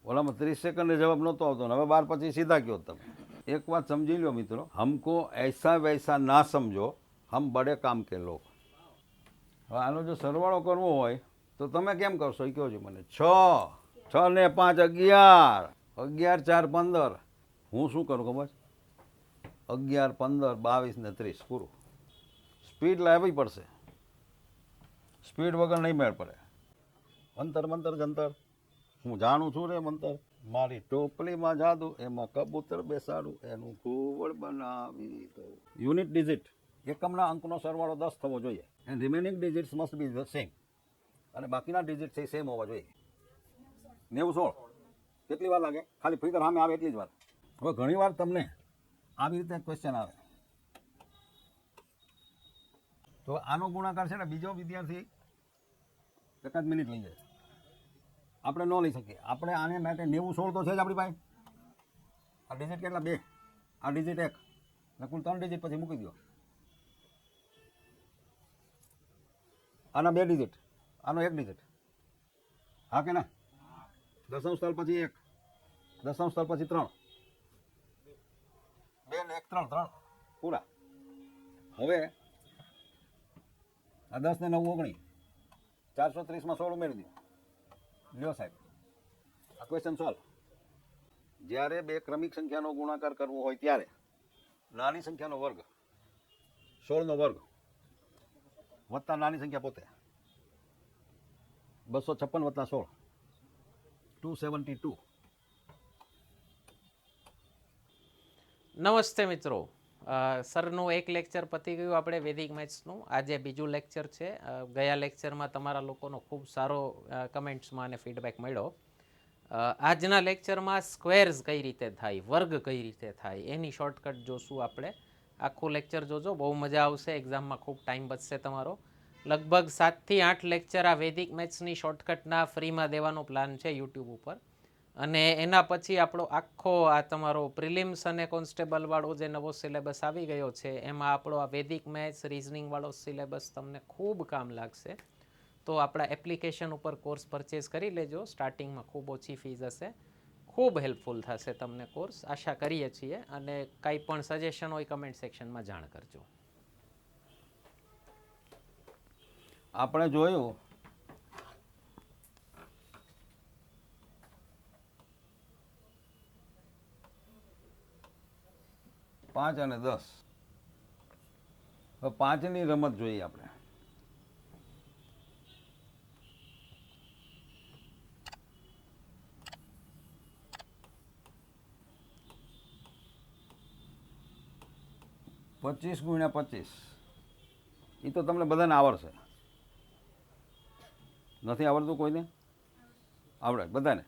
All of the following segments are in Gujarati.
ઓલામાં 30 સેકન્ડે જવાબ નહોતો આવતો ને હવે 12 પછી સીધા કયો તમે. એક વાત સમજી લો મિત્રો, હમકો ऐसा वैसा ના સમજો, હમ બડે કામ કે લોગ. હવે આનો જો સરવાળો કરવો હોય તો તમે કેમ કરશો એ કહો છો મને. 6 6 ને 5 11, 11 4 15. હું શું કરું ખબર? 11 15 22 ને 30 પૂરું. સ્પીડ લાવવી પડશે, સ્પીડ વગર નહીં મેળ પડે. મંતર મંતર જંતર, હું જાણું છું રે મંતર. મારી ટોપલીમાં જાદુ, એમાં કબૂતર બેસાડું, એનું ઘુવડ બનાવી દઉં. યુનિટ ડિજિટ, એકમના અંકનો સરવાળો 10 થવો જોઈએ. And remaining digits must be the same. અને બાકીના ડિજિટ છે સેમ હોવા જોઈએ. 90 16 કેટલી વાર લાગે? ખાલી ફિગર સામે આવે એટલી જ વાર. હવે ઘણી વાર તમને આવી રીતે ક્વેશ્ચન આવે તો આનો ગુણાકાર છે ને બીજો વિદ્યાર્થી એકાદ મિનિટ લઈ જાય, આપણે ન લઈ શકીએ. આપણે આને માટે 90 16 તો છે જ આપણી પાસે. આ ડિજિટ કેટલા? 2. આ ડિજિટ 1 એટલે કુલ 3 ડિજિટ પછી મૂકી દો. આના 2 ડિજિટ, આનો 1 ડિજિટ. હા કે ના? દશાંશ સ્થળ પછી 1, દશાંશ સ્થળ પછી 3, 2 ને 1 3 3 પૂરા. હવે આ 10 ને 9 19, 430 માં 16 ઉમેરી દો. લ્યો સાહેબ, આ ક્વેશ્ચન સોલ્વ. જ્યારે બે ક્રમિક સંખ્યાનો ગુણાકાર કરવો હોય ત્યારે નાની સંખ્યાનો વર્ગ 16નો વર્ગ વત્તા નાની સંખ્યા પોતે 256 વત્તા 16 272. નમસ્તે મિત્રો, સરનું એક લેક્ચર પતી ગયું આપણે વૈદિક મેથ્સનું. આજે બીજું લેક્ચર છે. ગયા લેક્ચરમાં તમારા લોકોનો ખૂબ સારો કમેન્ટ્સમાં અને ફીડબેક મળ્યો. આજના લેક્ચરમાં સ્ક્વેર્સ કઈ રીતે થાય, વર્ગ કઈ રીતે થાય એની શોર્ટકટ જોશું આપણે. આખું લેક્ચર જોજો, બહુ મજા આવશે. એક્ઝામમાં ખૂબ ટાઈમ બચશે તમારો. લગભગ 7 થી 8 લેક્ચર આ વૈદિક મેથ્સની શોર્ટકટના ફ્રીમાં દેવાનો પ્લાન છે યુટ્યુબ ઉપર. અને એના પછી આપણો આખો આ તમારો પ્રિલિમ્સ અને કોન્સ્ટેબલવાળો જે નવો સિલેબસ આવી ગયો છે એમાં આપણો આ વૈદિક મેથ્સ રિઝનિંગવાળો સિલેબસ તમને ખૂબ કામ લાગશે. તો આપણા એપ્લિકેશન ઉપર કોર્સ પરચેઝ કરી લેજો. સ્ટાર્ટિંગમાં ખૂબ ઓછી ફીસ હશે, ખૂબ હેલ્પફુલ થશે તમને કોર્સ, આશા કરીએ છીએ. અને કંઈ પણ સજેશન હોય કમેન્ટ સેક્શનમાં જાણ કરજો. આપણે જોયું પાંચ અને 10. હવે 5ની રમત જોઈએ આપણે. પચીસ ગુણ્યા 25 એ તો તમને બધાને આવડશે. નથી આવડતું કોઈને? આવડે બધાને.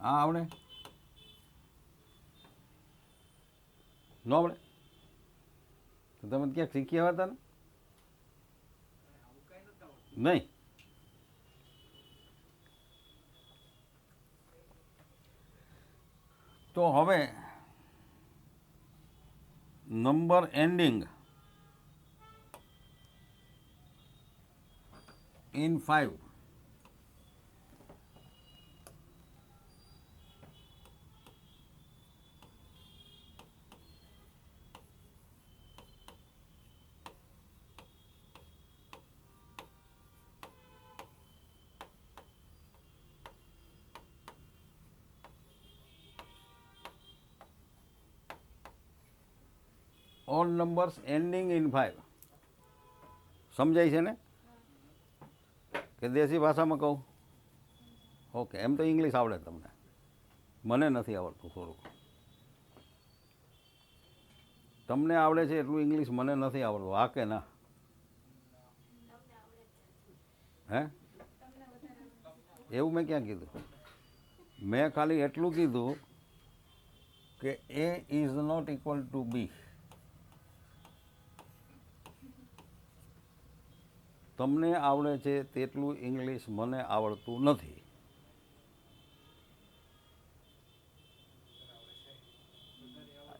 હા આવડે? ન આવડે તો તમે ક્યાંક શીખી આવ્યા હતા ને? નહીં. તો હવે number ending in 5 all numbers ending in 5. સમજાય છે ને કે દેશી ભાષામાં કહું? ઓકે, એમ તો ઇંગ્લિશ આવડે તમને, મને નથી આવડતું થોડુંક. તમને આવડે છે એટલું ઇંગ્લિશ, મને નથી આવડતું. હા કે ના? હે? એવું મેં ક્યાં કીધું? મેં ખાલી એટલું કીધું કે A is not equal to B. તમને આવડે છે તેટલું ઇંગ્લિશ મને આવડતું નથી.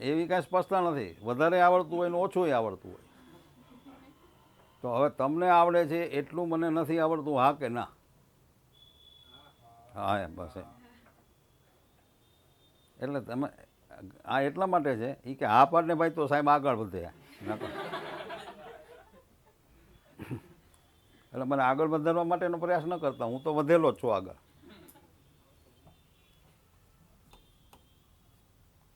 એવી કાંઈ સ્પષ્ટતા નથી. વધારે આવડતું હોય ને ઓછું આવડતું હોય. તો હવે તમને આવડે છે એટલું મને નથી આવડતું, હા કે ના? હા એમ બસ એમ. એટલે તમે આ એટલા માટે છે એ કે હા પાડને ભાઈ તો સાહેબ આગળ વધે. એટલે મને આગળ વધારવા માટેનો પ્રયાસ ન કરતા, હું તો વધેલો જ છું આગળ.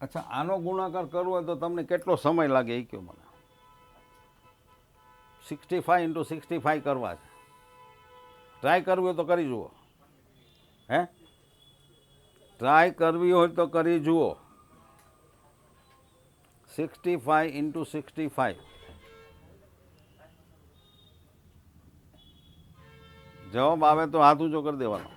અચ્છા, આનો ગુણાકાર કરવો હોય તો તમને કેટલો સમય લાગે એ કહો મને. 65 × 65 કરવા છે. ટ્રાય કરવી હોય તો કરી જુઓ. હે, ટ્રાય કરવી હોય તો કરી જુઓ. 65 × 65. જવાબ આવે તો હાથ ઊંચો કરી દેવાનો.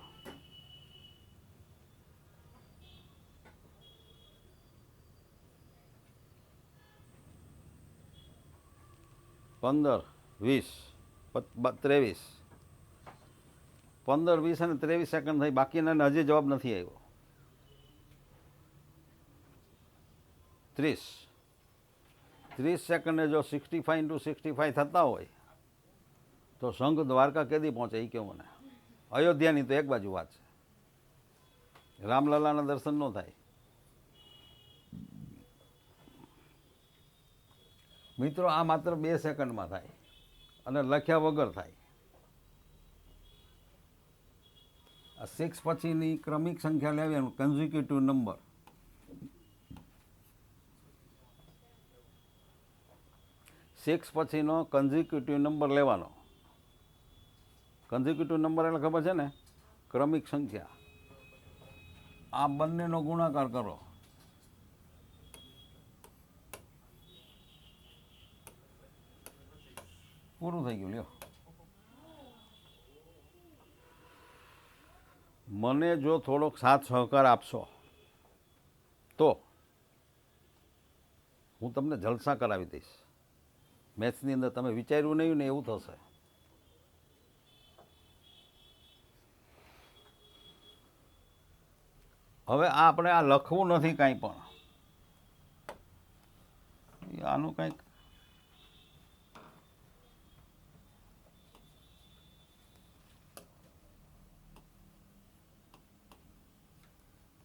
પંદર, 20, 23, 15, 20 અને 23 સેકન્ડ થઈ. બાકીના હજી જવાબ નથી આવ્યો. 30 સેકન્ડે જો 65 × 65 થતા હોય તો સંઘ દ્વારકા કેદી પહોંચે એ કહો મને. અયોધ્યાની તો એક બાજુ વાત છે, રામલલાના દર્શન ન થાય. મિત્રો, આ માત્ર 2 સેકન્ડમાં થાય અને લખ્યા વગર થાય. આ 6 પછીની ક્રમિક સંખ્યા લેવી, કન્ઝિક્યુટિવ નંબર. સિક્સ પછીનો કન્ઝિક્યુટિવ નંબર લેવાનો. કન્ઝિક્યુટિવ નંબર એટલે ખબર છે ને, ક્રમિક સંખ્યા. આ બંનેનો ગુણાકાર કરો. પૂરું થઈ ગયું. લ્યો, મને જો થોડોક સાથ સહકાર આપશો તો હું તમને જલસા કરાવી દઈશ. મેથ્સની અંદર તમે વિચાર્યું નહીં ને એવું થશે. હવે આપણે આ લખવું નથી કાંઈ પણ. આનું કંઈક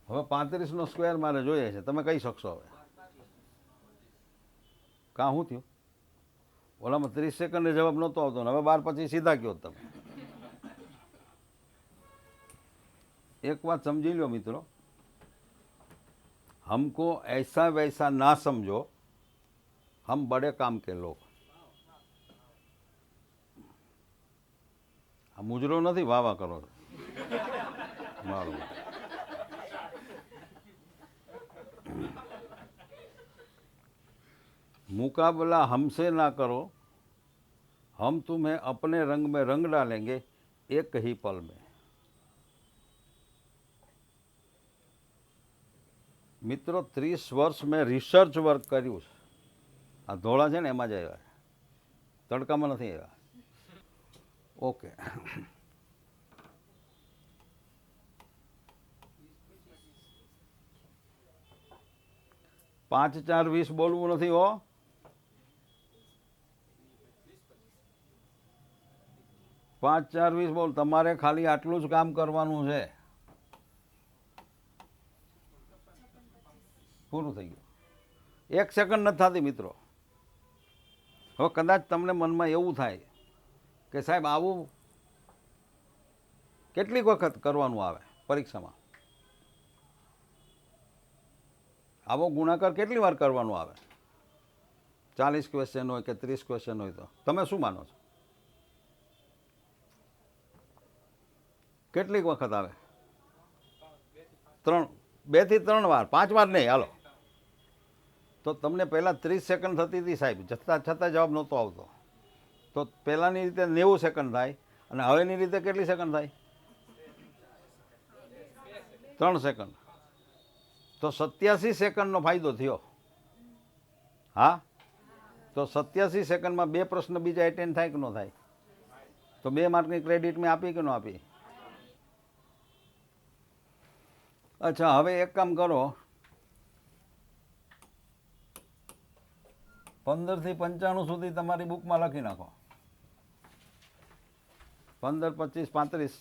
હવે 35નો સ્ક્વેર મારે જોઈએ છે. તમે કહી શકશો હવે? કાં શું થયું? ઓલામાં 30 સેકન્ડે જવાબ નહોતો આવતો ને હવે 12 પછી સીધા કહો તમે. એક વાત સમજી લો મિત્રો, हमको ऐसा वैसा ना समझो, हम बड़े काम के लोग. આ મુજરો નથી, વાવા કરો છો. મારો मुकाबला हमसे ना करो, हम तुम्हें अपने रंग में रंग डालेंगे एक ही पल में. મિત્રો, 30 વર્ષ મેં રિસર્ચ વર્ક કર્યું છે. આ ધોળા છે ને એમાં જ આવ્યા, તડકામાં નથી આવ્યા. ઓકે, 5 4 20 બોલવું નથી હો. 5 4 20 બોલ. તમારે ખાલી આટલું જ કામ કરવાનું છે. પૂરું થઈ ગયું. 1 સેકન્ડ નથી થતી મિત્રો. હવે કદાચ તમને મનમાં એવું થાય કે સાહેબ આવું કેટલીક વખત કરવાનું આવે પરીક્ષામાં, આવો ગુણાકાર કેટલી વાર કરવાનો આવે? 40 ક્વેશ્ચન હોય કે 30 ક્વેશ્ચન હોય તો તમે શું માનો છો? કેટલીક વખત આવે? 2 થી 3 વાર, 5 વાર નહીં. હાલો, તો તમને પહેલાં 30 સેકન્ડ થતી હતી સાહેબ, છતાં જવાબ નહોતો આવતો. તો પહેલાંની રીતે 90 સેકન્ડ થાય અને હવેની રીતે કેટલી સેકન્ડ થાય? 3 સેકન્ડ. તો 87 સેકન્ડનો ફાયદો થયો. હા, તો 87 સેકન્ડમાં 2 પ્રશ્ન બીજા એટેન્ડ થાય કે ન થાય? તો 2 માર્કની ક્રેડિટ મેં આપી કે ન આપી? અચ્છા, હવે એક કામ કરો, 15 થી 95 સુધી તમારી બુકમાં લખી નાખો. 15, 25, 35.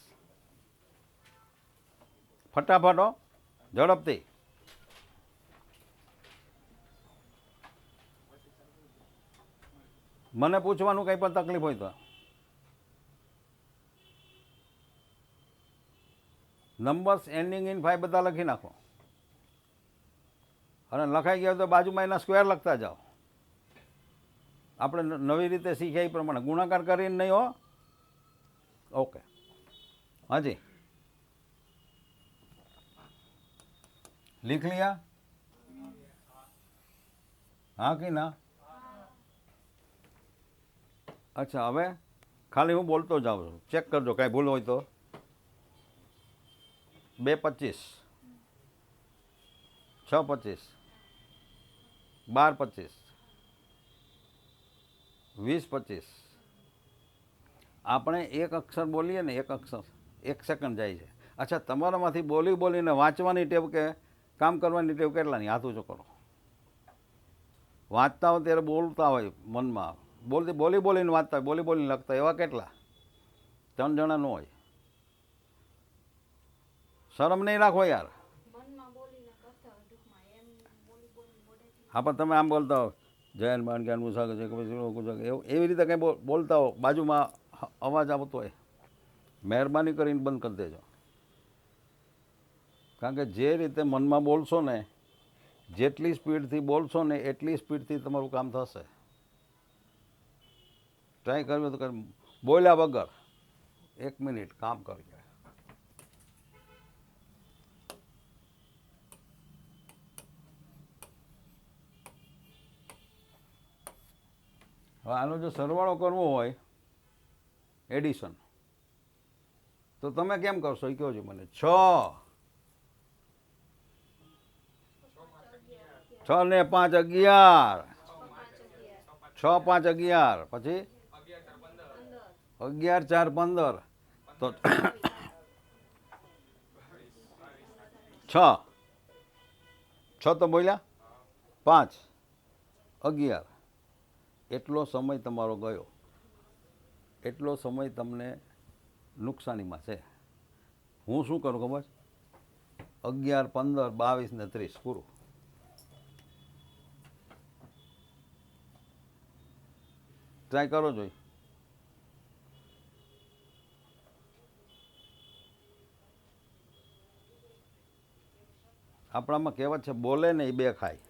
ફટાફટ હો, ઝડપથી. મને પૂછવાનું કંઈ પણ તકલીફ હોય તો. નંબર્સ એન્ડિંગ ઇન 5 બધા લખી નાખો, અને લખાઈ ગયા હોય તો બાજુમાં એના સ્ક્વેર લખતા જાઓ. આપણે નવી રીતે શીખ્યા એ પ્રમાણે ગુણાકાર કરીને નહીં હો. ઓકે, હાજી લીખ લિયા? હા કે ના? અચ્છા, હવે ખાલી હું બોલતો જાઉં છું, ચેક કરજો કાંઈ ભૂલ હોય તો. 2, 25, 6, 25, 12, 25, 20, 25. આપણે એક અક્ષર બોલીએ ને, એક અક્ષર 1 સેકન્ડ જાય છે. અચ્છા, તમારામાંથી બોલીને વાંચવાની ટેવ કે કામ કરવાની ટેવ કેટલાની? હાથ ઊંચો કરો. વાંચતા હોય ત્યારે બોલતા હોય મનમાં, બોલીને વાંચતા હોય, બોલીને લખતા હોય, એવા કેટલા? 3 જણા ન હોય. શરમ નહીં રાખો યાર. હા, પણ તમે આમ બોલતા હો, જૈન બાણ જ્ઞાન મુસાગ છે કે પછી એવી રીતે કંઈ બોલતા હો, બાજુમાં અવાજ આવતો હોય, મહેરબાની કરીને બંધ કરી દેજો. કારણ કે જે રીતે મનમાં બોલશો ને, જેટલી સ્પીડથી બોલશો ને એટલી સ્પીડથી તમારું કામ થશે. ટ્રાય કરવી તો બોલ્યા વગર 1 મિનિટ કામ કરી જાય. હવે આનો જો સરવાળો કરવો હોય, એડિશન, તો તમે કેમ કરશો એ કહો છો મને. 6 ને 5 11, 6, 5, 11, પછી 11, 4, 15, તો 6 તો બોલ્યા, 5, 11, એટલો સમય તમારો ગયો. એટલો સમય તમને નુકસાનીમાં છે. હું શું કરું ખબર? 11, 15, 22 ને 30 પૂરું. ટ્રાય કરો જોઈ. આપણામાં કહેવત છે, બોલે ને એ 2 ખાય.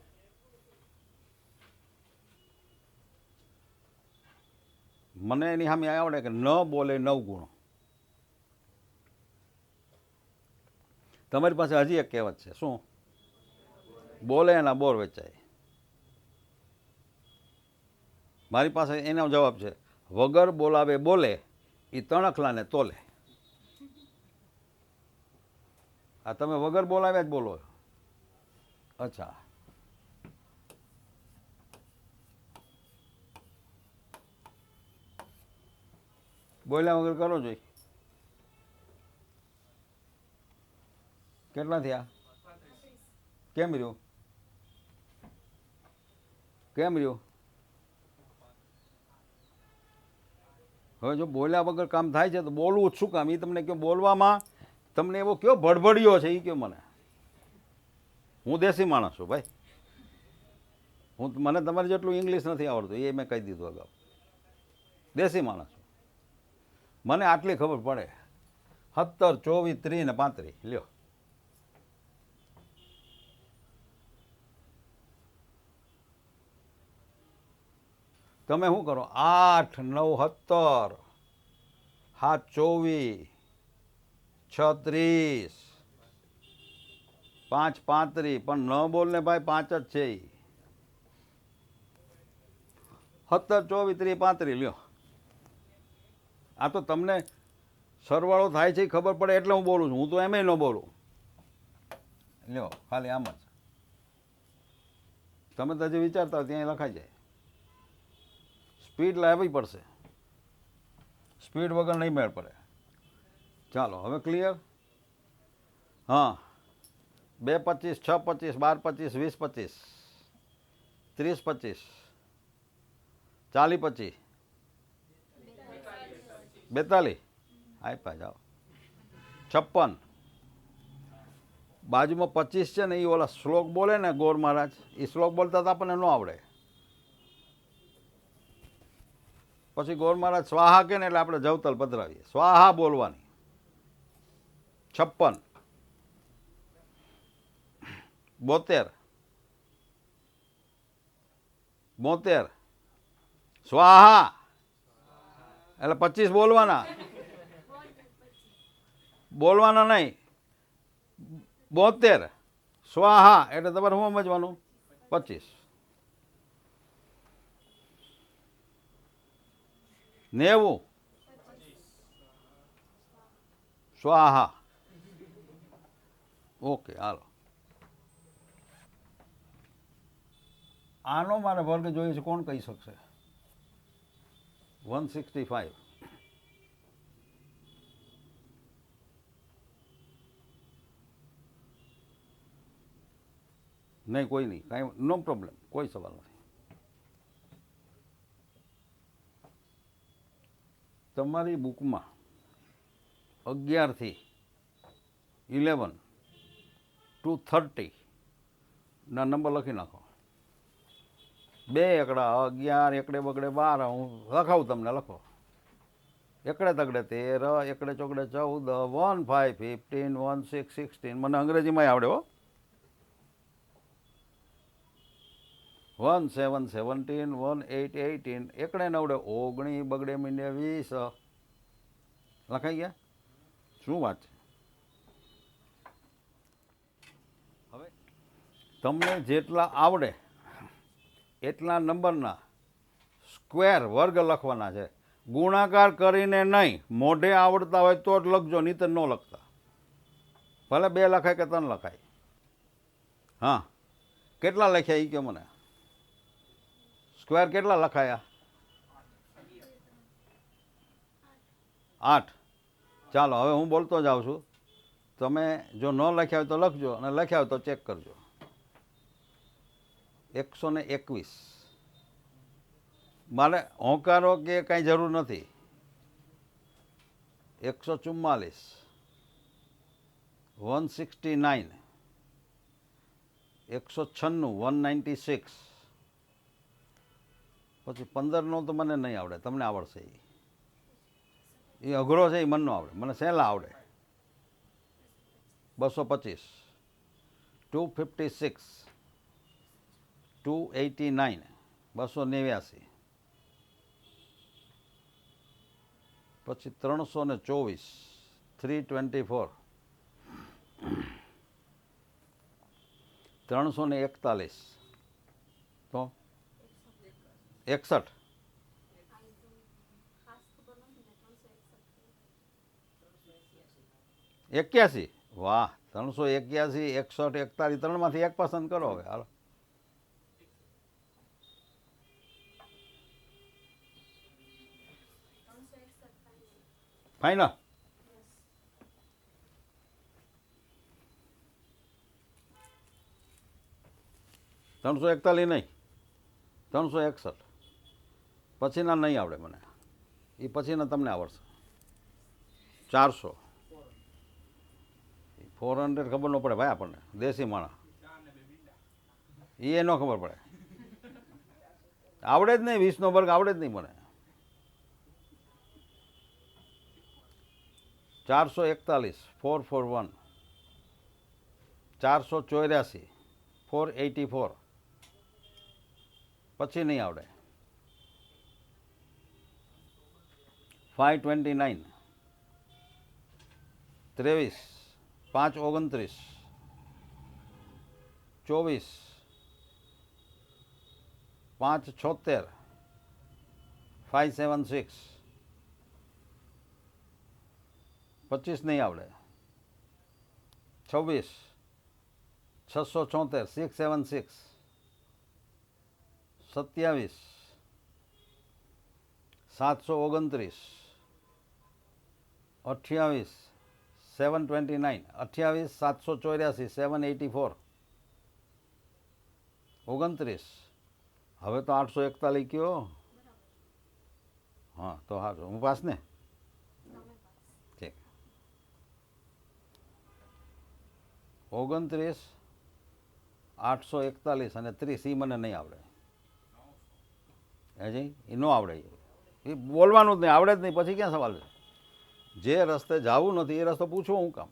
મને એની સામે આવડે કે ન બોલે 9 ગુણ. તમારી પાસે હજી એક કહેવત છે, શું? બોલે એના બોર વેચાય. મારી પાસે એનો જવાબ છે, વગર બોલાવે બોલે એ તણખલાને તોલે. આ તમે વગર બોલાવ્યા જ બોલો. અચ્છા, બોલ્યા વગર કરો જોઈ. કેટલા થયા? કેમ રહ્યું? કેમ રહ્યું? હવે જો બોલ્યા વગર કામ થાય છે તો બોલવું જ શું કામ? એ તમને કહો. બોલવામાં તમને એવો કયો ભડભડિયો છે એ કહો મને. હું દેશી માણસ છું ભાઈ. મને તમારે જેટલું ઇંગ્લિશ નથી આવડતું, એ મેં કહી દીધું અગાઉ. દેશી માણસ છું. મને આટલી ખબર પડે. 17, 24, 30 ને 35 લ્યો. તમે શું કરો? 8, 9, 17, 7, 24, 6, 30, 5, 35, પણ ન બોલ ને ભાઈ, 5 જ છે. 17, 24, 30, 35 લ્યો. આ તો તમને સરવાળો થાય છે ખબર પડે એટલે હું બોલું છું. હું તો એમેય ન બોલું. લ્યો, ખાલી આમ જ. તમે તો હજી વિચારતા ત્યાં લખાઈ જાય. સ્પીડ લાવવી પડશે. સ્પીડ વગર નહીં મેળ પડે. ચાલો, હવે ક્લિયર? હા, 2, 25, 6, 25, 12, 25, 20, 25, 30, 25, 40, 25, 42, આપ્યા જાઓ 56. બાજુમાં 25 છે ને, એ ઓલા શ્લોક બોલે ને ગોર મહારાજ, એ શ્લોક બોલતા તો આપણને ન આવડે. પછી ગોર મહારાજ સ્વાહા કે ને એટલે આપણે જવતલ પધરાવીએ, સ્વાહા બોલવાની. 56, 72, 72, સ્વાહા એટલે 25 બોલવાના, બોલવાના નહીં. 72 સ્વાહા એટલે તમારે શું સમજવાનું? 25. 90 સ્વાહા. ઓકે, હાલો. આનો મારે વર્ગ જોઈએ છે, કોણ કહી શકશે? 165. નહીં, કોઈ નહીં, કાંઈ નો પ્રોબ્લેમ, કોઈ સવાલ નથી. તમારી બુકમાં 11 થી 11 to 30 ના નંબર લખી નાખો. 2 એકડા 11, એકડે બગડે 12, હું લખાવું તમને, લખો. એકડે તગડે 13, એકડે ચોકડે 14, 1 5 15, 1 6 16. મને અંગ્રેજીમાં આવડે હો. 1 7 17, 1 8 18, એકડે નવડે 19, બગડે મીંડે 20. લખાઈ ગયા? શું વાત છે? હવે તમને જેટલા આવડે એટલા નંબરના સ્ક્વેર વર્ગ લખવાના છે. ગુણાકાર કરીને નહીં, મોઢે આવડતા હોય તો જ લખજો, નહીં તો ન લખતા. ભલે 2 લખાય કે 3 લખાય. હા, કેટલા લખ્યા એ કહો મને. સ્ક્વેર કેટલા લખાયા? 8. ચાલો, હવે હું બોલતો જાઉં છું. તમે જો ન લખ્યા હોય તો લખજો, અને લખ્યા હોય તો ચેક કરજો. 121. મારે હોંકારો કે કાંઈ જરૂર નથી. 144, 169, 196, 196. પછી 15નો તો મને નહીં આવડે, તમને આવડશે. એ અઘરો છે, એ મને ન આવડે, મને સહેલા આવડે. 225, 256, 289, 289. પછી 324, 324, 341, તો 61. 81. વાહ, 381, 61, 41, ત્રણમાંથી એક પસંદ કરો. હવે હાલો. ફાઈનલ. ત્રણસો 41 નહીં, 361. પછીના નહીં આવડે મને, એ પછીના તમને આવડશે. 400. 400 ખબર ન પડે ભાઈ આપણને, દેશી માણસ. એ ન ખબર પડે, આવડે જ નહીં. 20નો વર્ગ આવડે જ નહીં મને. 441, 441. 484, 484. પછી નહીં આવડે. 529, 23, 5 29, 24, 5 76, 576. 25 નહીં આવડે. 26, 674, 676. 27, 729, 28, 729, 28, 784, 784. 29. હવે તો 841 કયો. હા, તો સારું, હું પાસ ને. 29, 841 અને 30 એ મને નહીં આવડે. હજી એ ન આવડે, એ બોલવાનું જ નહીં, આવડે જ નહીં, પછી ક્યાં સવાલ છે? જે રસ્તે જવું નથી એ રસ્તો પૂછવો હું કામ?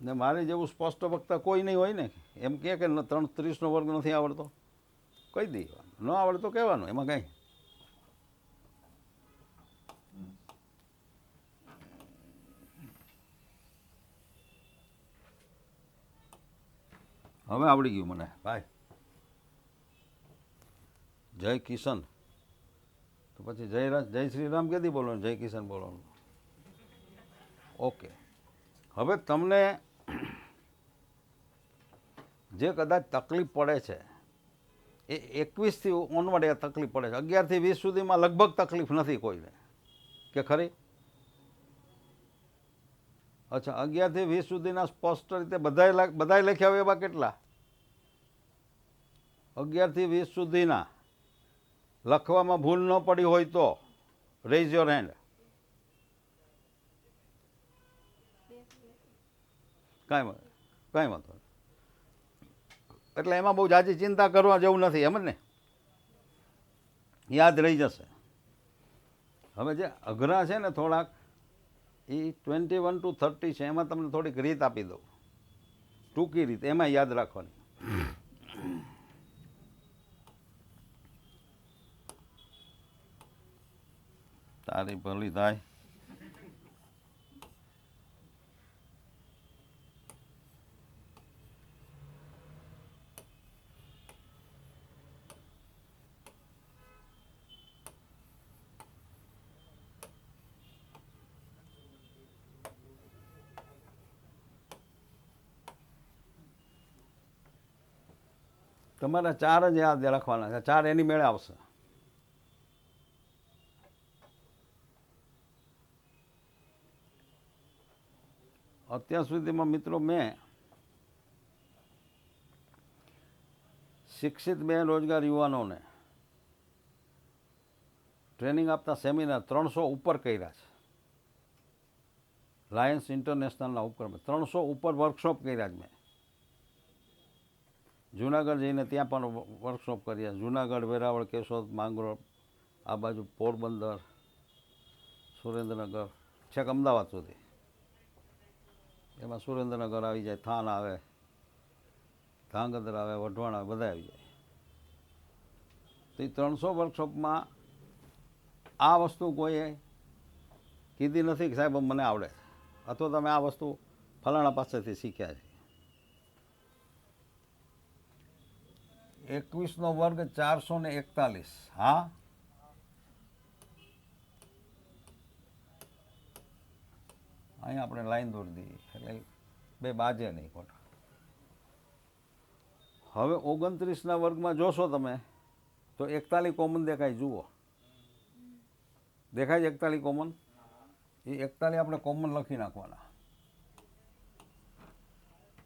ને મારી જેવું સ્પષ્ટ વક્તા કોઈ નહીં હોય ને, એમ કે 30નો વર્ગ નથી આવડતો, કહી દઈએ, ન આવડે તો કહેવાનું, એમાં કંઈ. હવે આવડી ગયું મને ભાઈ. જય કિશન તો પછી જય શ્રી રામ ક્યાંથી બોલવાનું, જય કિશન બોલવાનું. ઓકે, હવે તમને જે કદાચ તકલીફ પડે છે એ 21થી ઓનવર્ડ એ તકલીફ પડે છે. 11થી 20 સુધીમાં લગભગ તકલીફ નથી કોઈને, કે ખરી? અચ્છા, 11થી 20 સુધીના સ્પષ્ટ રીતે બધાય લખ્યા હોય એવા કેટલા? 11થી 20 સુધીના લખવામાં ભૂલ ન પડી હોય તો રેઝ યોર હેન્ડ. કાંઈ વાંધો નહીં. એટલે એમાં બહુ જાજી ચિંતા કરવા જેવું નથી, એમ જ ને? યાદ રહી જશે. હવે જે અઘરા છે ને થોડાક, એ 21 to 30 છે, એમાં તમને થોડીક રીત આપી દઉં, ટૂંકી રીત, એમાં યાદ રાખવાની. તારી ભલી થાય. તમારે 4 જ યાદ રાખવાના છે, 4 એની મેળે આવશે. અત્યાર સુધીમાં મિત્રો મેં શિક્ષિત બેરોજગાર યુવાનોને ટ્રેનિંગ આપતા સેમિનાર 300 ઉપર કર્યા છે. લાયન્સ ઇન્ટરનેશનલના ઉપક્રમે 300 ઉપર વર્કશોપ કર્યા જ મેં. જુનાગઢ જઈને ત્યાં પણ વર્કશોપ કર્યા. જુનાગઢ, વેરાવળ, કેશોદ, માંગરોળ, આ બાજુ પોરબંદર, સુરેન્દ્રનગર, છેક અમદાવાદ સુધી. એમાં સુરેન્દ્રનગર આવી જાય, થાન આવે, ધાંગધ્રા આવે, વઢવાણ આવે, બધા આવી જાય. તો એ 300 વર્કશોપમાં આ વસ્તુ કોઈએ કીધી નથી કે સાહેબ મને આવડે, અથવા તમે આ વસ્તુ ફલાણા પાસેથી શીખ્યા છે. 21નો વર્ગ 441. હા, અહીંયા આપણે લાઈન દોરી દઈએ એટલે બે બાજે નહીં ખોટા. હવે 29ના વર્ગમાં જોશો તમે તો 41 કોમન દેખાય, જુઓ દેખાય છે 41 કોમન. એ 41 આપણે કોમન લખી નાખવાના.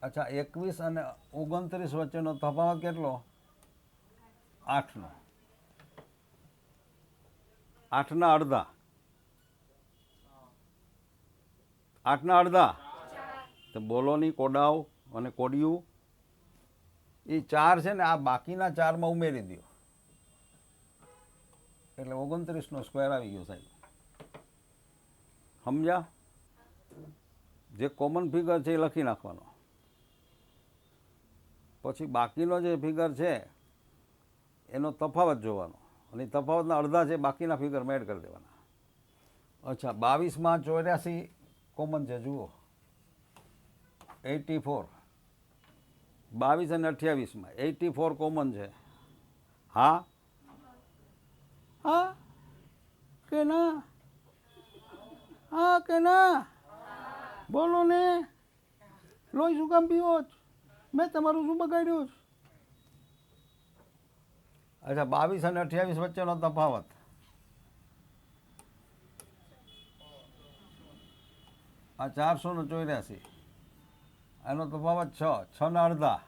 અચ્છા, 21 અને 29 વચ્ચેનો તફાવત કેટલો? 8નો. 8ના અડધા. 8ના અડધા તો બોલો ની કોડાવ અને કોડિયું, એ 4 છે ને, આ બાકીના 4માં ઉમેરી દો એટલે 29નો સ્ક્વેર આવી ગયો સાહેબ. સમજ્યા? જે કોમન ફિગર છે એ લખી નાખવાનો. પછી બાકીનો જે ફિગર છે એનો તફાવત જોવાનો, અને તફાવતના અડધા છે બાકીના ફિગરમાં એડ કરી દેવાના. અચ્છા, 22માં 84 કોમન છે, જુઓ 84. 22 અને 28માં 84 કોમન છે. હા હા કે ના? હા કે ના? બોલો ને. લોહી શું કામ પીવો છો? મેં તમારું શું બગાડ્યું? અચ્છા, 22 અને 28 વચ્ચેનો તફાવત. આ 484, એનો તફાવત 6. 6ના અડધા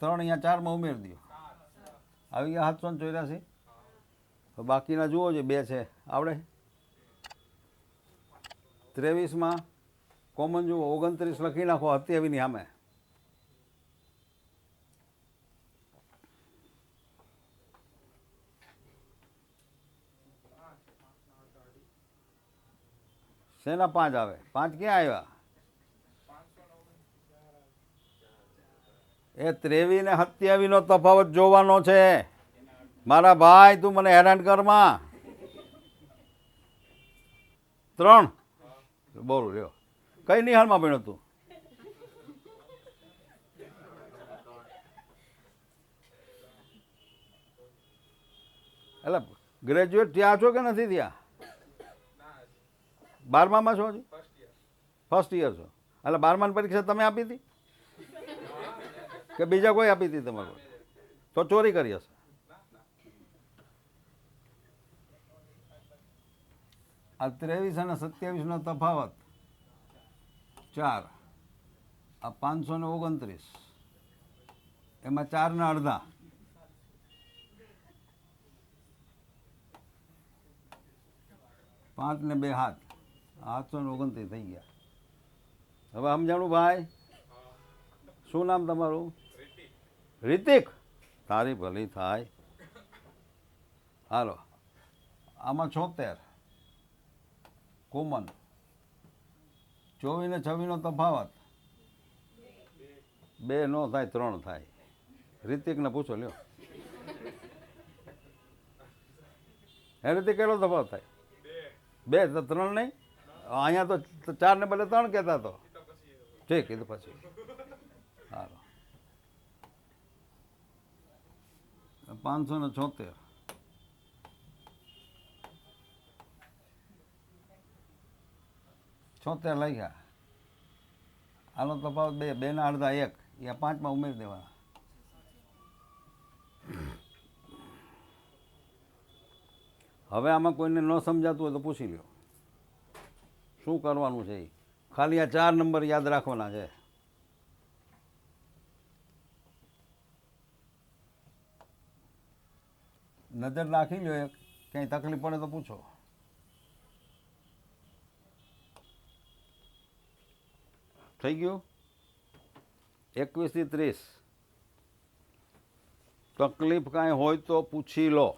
3, અહીંયા 4માં ઉમેરી દો, આવી ગયા 784. તો બાકીના જુઓ છે, 2 છે, આવડે. 23માં કોમન જુઓ 29 લખી નાખો 27ની સામે. શેના 5 આવે? 5 ક્યાં આવ્યા? એ 23 ને 27 નો તફાવત જોવાનો છે મારા ભાઈ. તું મને હેરાન કરમાં. 3 બોલું રહ્યો. કઈ નિહાળમાં ભણ્યો તું? એટલે ગ્રેજ્યુએટ થયા છો કે નથી થયા? 12માં છો હજી? ફર્સ્ટ યર છો. એટલે 12માની પરીક્ષા તમે આપી હતી કે બીજા કોઈ આપી હતી તમારે? તો ચોરી કરી હશે. આ 23 અને 27 નો તફાવત 4. આ 529 એમાં 4 ના અડધા. પાંચ ને 2 7, 829 થઈ ગયા. હવે સમજાણું ભાઈ? શું નામ તમારું? રિતિક. તારી ભલી થાય. હાલો, આમાં 76 કોમન. 24 ને 26 નો તફાવત 2 નો થાય, 3 થાય. રિતિકને પૂછો લ્યો. હે રિતિક, કેટલો તફાવત થાય? 2 તો 3 નહીં. અહીંયા તો 4 ને બદલે 3 કહેતા તો. ઠીક, એ તો પછી હાલો. 576 76 લખ્યા. આનો તફાવત 2, 2 ના અડધા 1. એ 5માં ઉમેરી દેવાના. હવે આમાં કોઈને ન સમજાતું હોય તો પૂછી લ્યો શું કરવાનું છે. ખાલી આ 4 નંબર યાદ રાખવાના છે. નજર નાખી લો. એક ક્યાંય તકલીફ પડે તો પૂછો. થઈ ગયું? 21 થી 30. તકલીફ કાંઈ હોય તો પૂછી લો.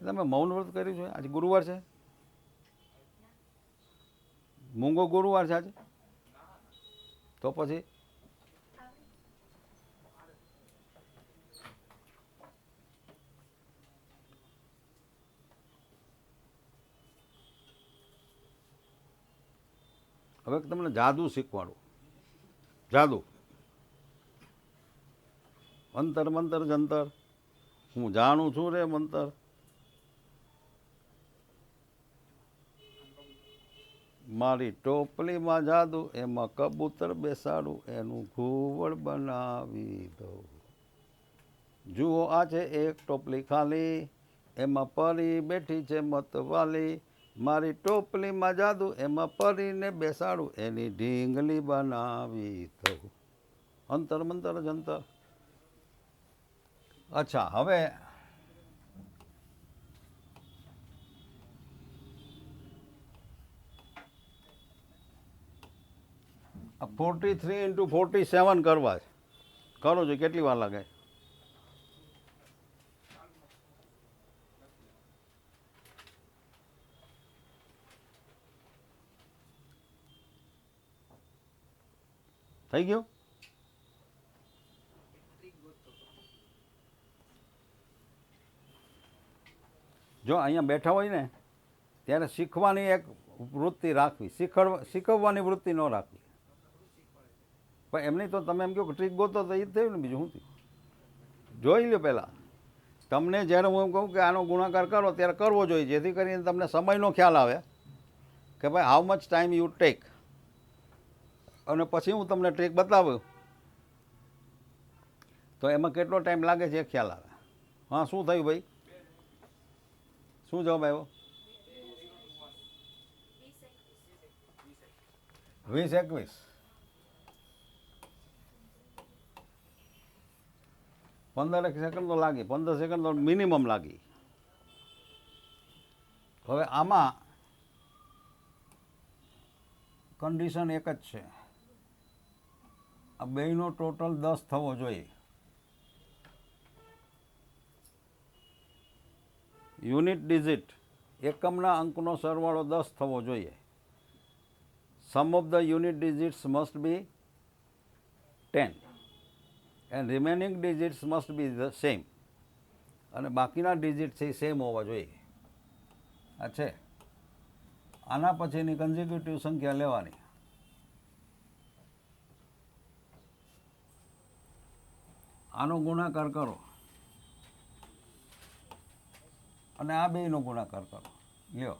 તમે મૌન વ્રત કર્યું છે? આજે ગુરુવાર છે. મૂંગો ગુરુવાર છે આજે. તો પછી હવે તમને જાદુ શીખવાડું. જાદુ, અંતર મંતર જંતર. હું જાણું છું રે મંતર. મારી ટોપલીમાં જાદુ, એમાં કબૂતર બેસાડું, એનું ઘુવડ બનાવી દઉં. જુઓ આ છે એક ટોપલી ખાલી, એમાં પરી બેઠી છે મતવાલી. મારી ટોપલીમાં જાદુ, એમાં પરીને બેસાડું, એની ઢીંગલી બનાવી દઉં. અંતર મંતર જંતર. અચ્છા, હવે આ 43 × 47 કરવા છે. કરો છો, કેટલી વાર લાગે? થઈ ગયું? જો અહીંયા બેઠા હોય ને ત્યારે શીખવાની એક વૃત્તિ રાખવી. શીખવવાની વૃત્તિ ન રાખવી. પણ એમ નહીં તો તમે એમ કહો કે ટ્રીક ગોતો તો એ જ થયું ને. બીજું શું થયું? જોઈ લો પહેલાં. તમને જ્યારે હું એમ કહું કે આનો ગુણાકાર કરો ત્યારે કરવો જોઈએ, જેથી કરીને તમને સમયનો ખ્યાલ આવે કે ભાઈ how much time you take. અને પછી હું તમને ટ્રીક બતાવું તો એમાં કેટલો ટાઈમ લાગે છે એ ખ્યાલ આવે. હા, શું થયું ભાઈ? શું જવાબ આવ્યો? 20 21. 15 સેકન્ડ તો લાગી. 15 સેકન્ડ તો મિનિમમ લાગી. હવે આમાં કન્ડિશન એક જ છે, આ બેયનો ટોટલ 10 થવો જોઈએ. યુનિટ ડિજિટ એકમના અંકનો સરવાળો 10 થવો જોઈએ. Sum of the unit digits must be 10 and remaining digits must be the same. અને બાકીના ડિજિટ છે એ સેમ હોવા જોઈએ. આ છે. આના પછીની કન્ઝિક્યુટિવ સંખ્યા લેવાની. આનો ગુણાકાર કરો અને આ બેયનો ગુણાકાર કરો. લ્યો,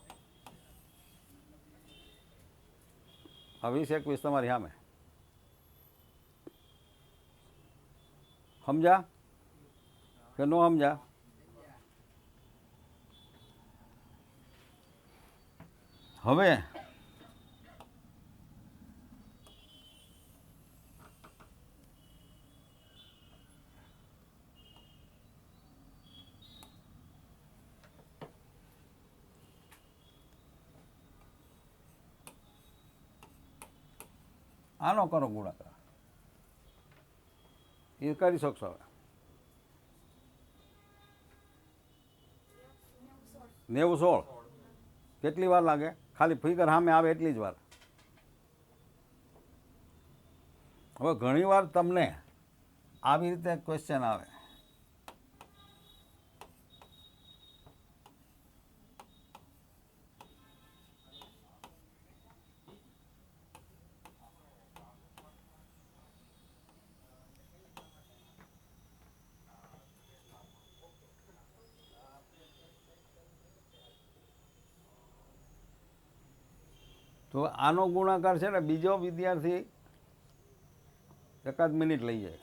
આ 20 21 તમારી સામે. સમજા કે ન સમજા? હવે આનો કરો ગુણાકાર. એ કરી શકશો. હવે 90 16 કેટલી વાર લાગે? ખાલી ફિગર સામે આવે એટલી જ વાર. હવે ઘણીવાર તમને આવી રીતે ક્વેશ્ચન આવે. તો આનો ગુણાકાર છે ને બીજો વિદ્યાર્થી એકાદ મિનિટ લઈ જાય.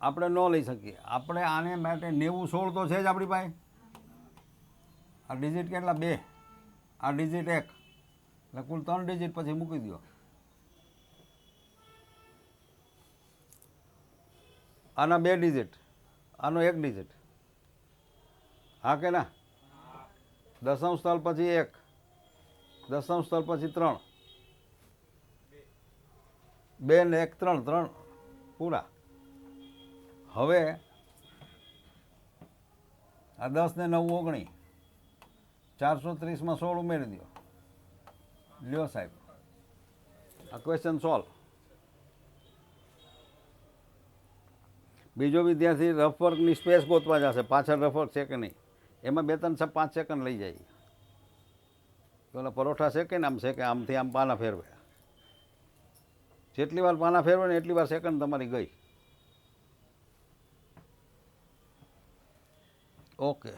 આપણે ન લઈ શકીએ. આપણે આને માટે 90 16 તો છે જ આપણી પાસે. આ ડિજિટ કેટલા? 2. આ ડિજિટ 1 એટલે કુલ 3 ડિજિટ પછી મૂકી દો. આના 2 ડિજિટ, આનો 1 ડિજિટ. હા કે ના? દશાંશ સ્થળ પછી 1, દશાંશ સ્થળ પછી 3, 2 ને 1 3 3 પૂરા. હવે આ 10 ને 9 19, 430 માં 16 ઉમેરી દો. લ્યો સાહેબ, આ ક્વેશ્ચન સોલ્વ. બીજો વિદ્યાર્થી રફ વર્કની સ્પેસ ગોતવા જશે, પાછળ રફ વર્ક છે કે નહીં. એમાં 2 3 5 સેકન્ડ લઈ જાય. પેલા પરોઠા છે કે ને આમ છે કે આમથી આમ પાના ફેરવે. જેટલી વાર પાના ફેરવે ને એટલી વાર સેકન્ડ તમારી ગઈ. ઓકે.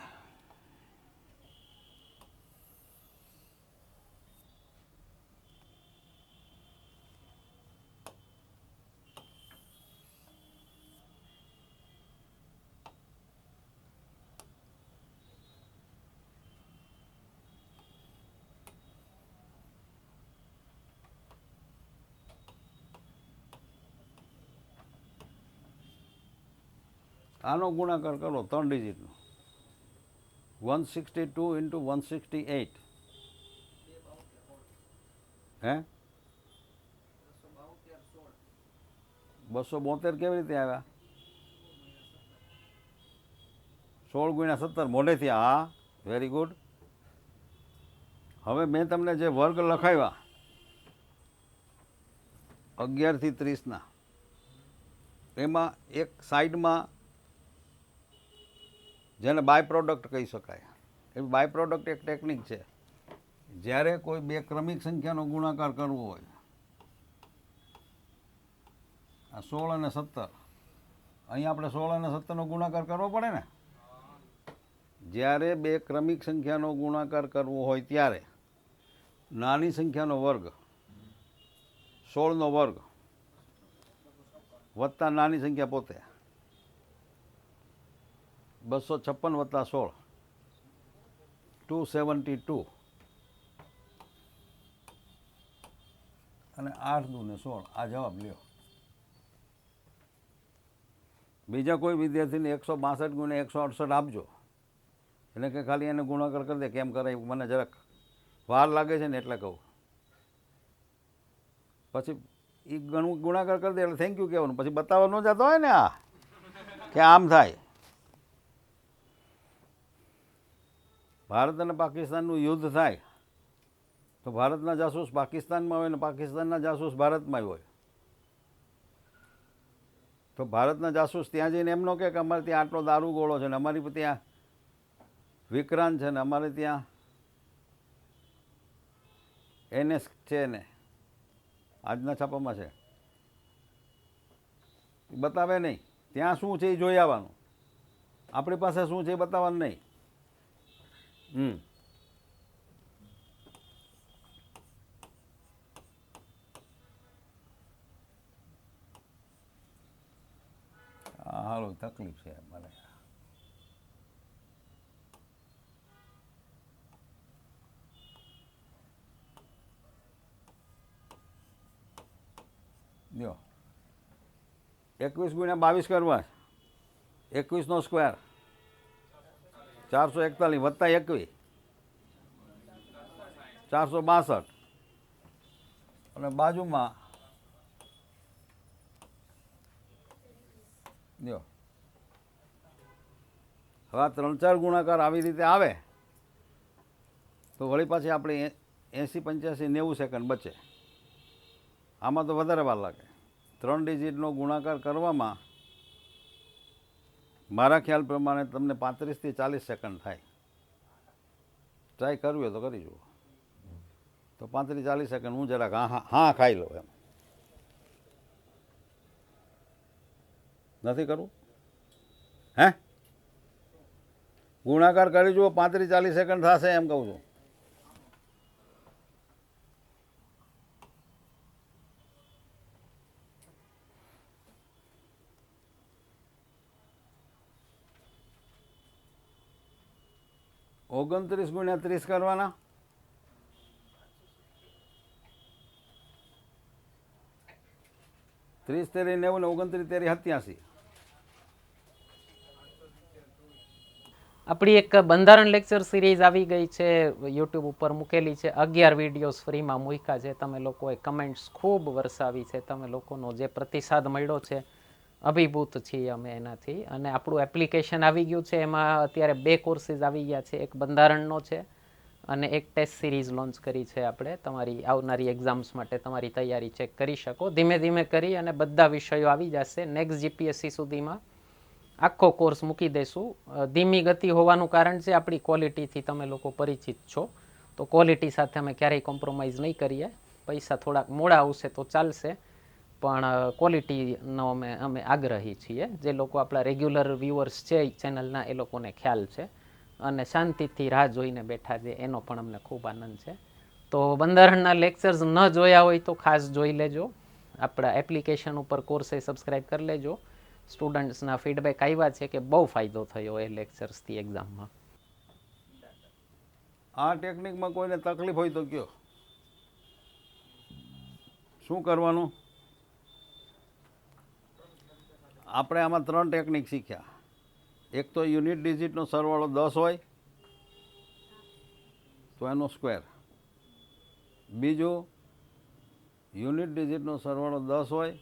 આનો ગુણાકાર કરો 3 ડિજિટનો. 162 × 168. હે 272 કેવી રીતે આવ્યા? 16 × 17 મોઢેથી. હા, વેરી ગુડ. હવે મેં તમને જે વર્ગ લખાવ્યા 11 થી 30 ના, એમાં એક સાઈડમાં જેને બાય પ્રોડક્ટ કહી શકાય, એ બાય પ્રોડક્ટ એક ટેકનિક છે. જ્યારે કોઈ 2 ક્રમિક સંખ્યાનો ગુણાકાર કરવો હોય, આ 16 અને 17, અહીં આપણે 16 અને 17નો ગુણાકાર કરવો પડે ને. જ્યારે 2 ક્રમિક સંખ્યાનો ગુણાકાર કરવો હોય ત્યારે નાની સંખ્યાનો વર્ગ 16નો વર્ગ વત્તા નાની સંખ્યા પોતે 256 વત્તા 16 272 અને 8 દુ ને 16. આ જવાબ લ્યો. બીજા કોઈ વિદ્યાર્થીને 162 × 168 આપજો એટલે કે ખાલી એને ગુણાકાર કરી દે કેમ કરે મને જરાક વાર લાગે છે ને એટલે કહું. પછી એ ગુણાકાર કરી દે એટલે થેન્ક યુ કહેવાનું, પછી બતાવવા ન જતો હોય ને આ કે આમ થાય. ભારત અને પાકિસ્તાનનું યુદ્ધ થાય તો ભારતના જાસૂસ પાકિસ્તાનમાં હોય ને પાકિસ્તાનના જાસૂસ ભારતમાં હોય. તો ભારતના જાસૂસ ત્યાં જઈને એમ ન કહે કે અમારે ત્યાં આટલો દારૂ ગોળો છે ને અમારી ત્યાં વિક્રાંત છે ને અમારે ત્યાં NS છે ને આજના છાપામાં છે, બતાવે નહીં. ત્યાં શું છે એ જોઈ આવવાનું, આપણી પાસે શું છે એ બતાવવાનું નહીં. હાલો તકલીફ છે મને. જો 21 × 22 કરવા, 21નો સ્ક્વેર 441 વત્તા 21 462, અને બાજુમાં જો હવે આ 3-4 ગુણાકાર આવી રીતે આવે તો વળી પાછી આપણે 80, 85, 90 સેકન્ડ બચે. આમાં તો વધારે વાર લાગે. 3 ડિજિટનો ગુણાકાર કરવામાં મારા ખ્યાલ પ્રમાણે તમને 35 થી 40 સેકન્ડ થાય. ટ્રાય કરવી હોય તો કરી જુઓ. તો 35-40 સેકન્ડ હું જરાક હા ખાઈ લઉં એમ. નથી કરવું? હે ગુણાકાર કરી જુઓ, 35-40 સેકન્ડ થશે એમ કહું છું. ઓગણત્રીસ × 30 કરવાના, 30 તેરી 90 ને 29 તેરી 87. આપણી એક બંધારણ લેક્ચર સિરીઝ આવી ગઈ છે, યુટ્યુબ ઉપર મૂકેલી છે. 11 વિડીયોઝ ફ્રીમાં મૂક્યા છે. તમે લોકોએ કમેન્ટ્સ ખૂબ વરસાવી છે. તમે લોકોનો જે પ્રતિસાદ મળ્યો છે અભિભૂત છીએ અમે એનાથી. અને આપણું એપ્લિકેશન આવી ગયું છે, એમાં અત્યારે 2 કોર્સીસ આવી ગયા છે. એક બંધારણનો છે અને એક ટેસ્ટ સિરીઝ લોન્ચ કરી છે આપણે. તમારી આવનારી એક્ઝામ્સ માટે તમારી તૈયારી ચેક કરી શકો. ધીમે ધીમે કરી અને બધા વિષયો આવી જશે. નેક્સ્ટ GPSC સુધીમાં આખો કોર્સ મૂકી દઈશું. ધીમી ગતિ હોવાનું કારણ છે આપણી ક્વોલિટીથી તમે લોકો પરિચિત છો, તો ક્વોલિટી સાથે અમે ક્યારેય કોમ્પ્રોમાઇઝ નહીં કરીએ. પૈસા થોડાક મોડા આવશે તો ચાલશે, પણ ક્વોલિટીનો અમે આગ્રહી છીએ. જે લોકો આપણા રેગ્યુલર વ્યુઅર્સ છે ચેનલના, એ લોકોને ખ્યાલ છે અને શાંતિથી રાહ જોઈને બેઠા છે, એનો પણ અમને ખૂબ આનંદ છે. તો બંધારણના લેક્ચર્સ ન જોયા હોય તો ખાસ જોઈ લેજો. આપણા એપ્લિકેશન ઉપર કોર્સે સબસ્ક્રાઈબ કરી લેજો. સ્ટુડન્ટ્સના ફીડબેક આવ્યા છે કે બહુ ફાયદો થયો એ લેક્ચર્સથી એક્ઝામમાં. આ ટેકનિકમાં કોઈને તકલીફ હોય તો કયો, શું કરવાનું? આપણે આમાં 3 ટેકનિક શીખ્યા. એક તો યુનિટ ડિજિટનો સરવાળો 10 હોય તો એનો સ્ક્વેર. બીજું યુનિટ ડિજિટનો સરવાળો 10 હોય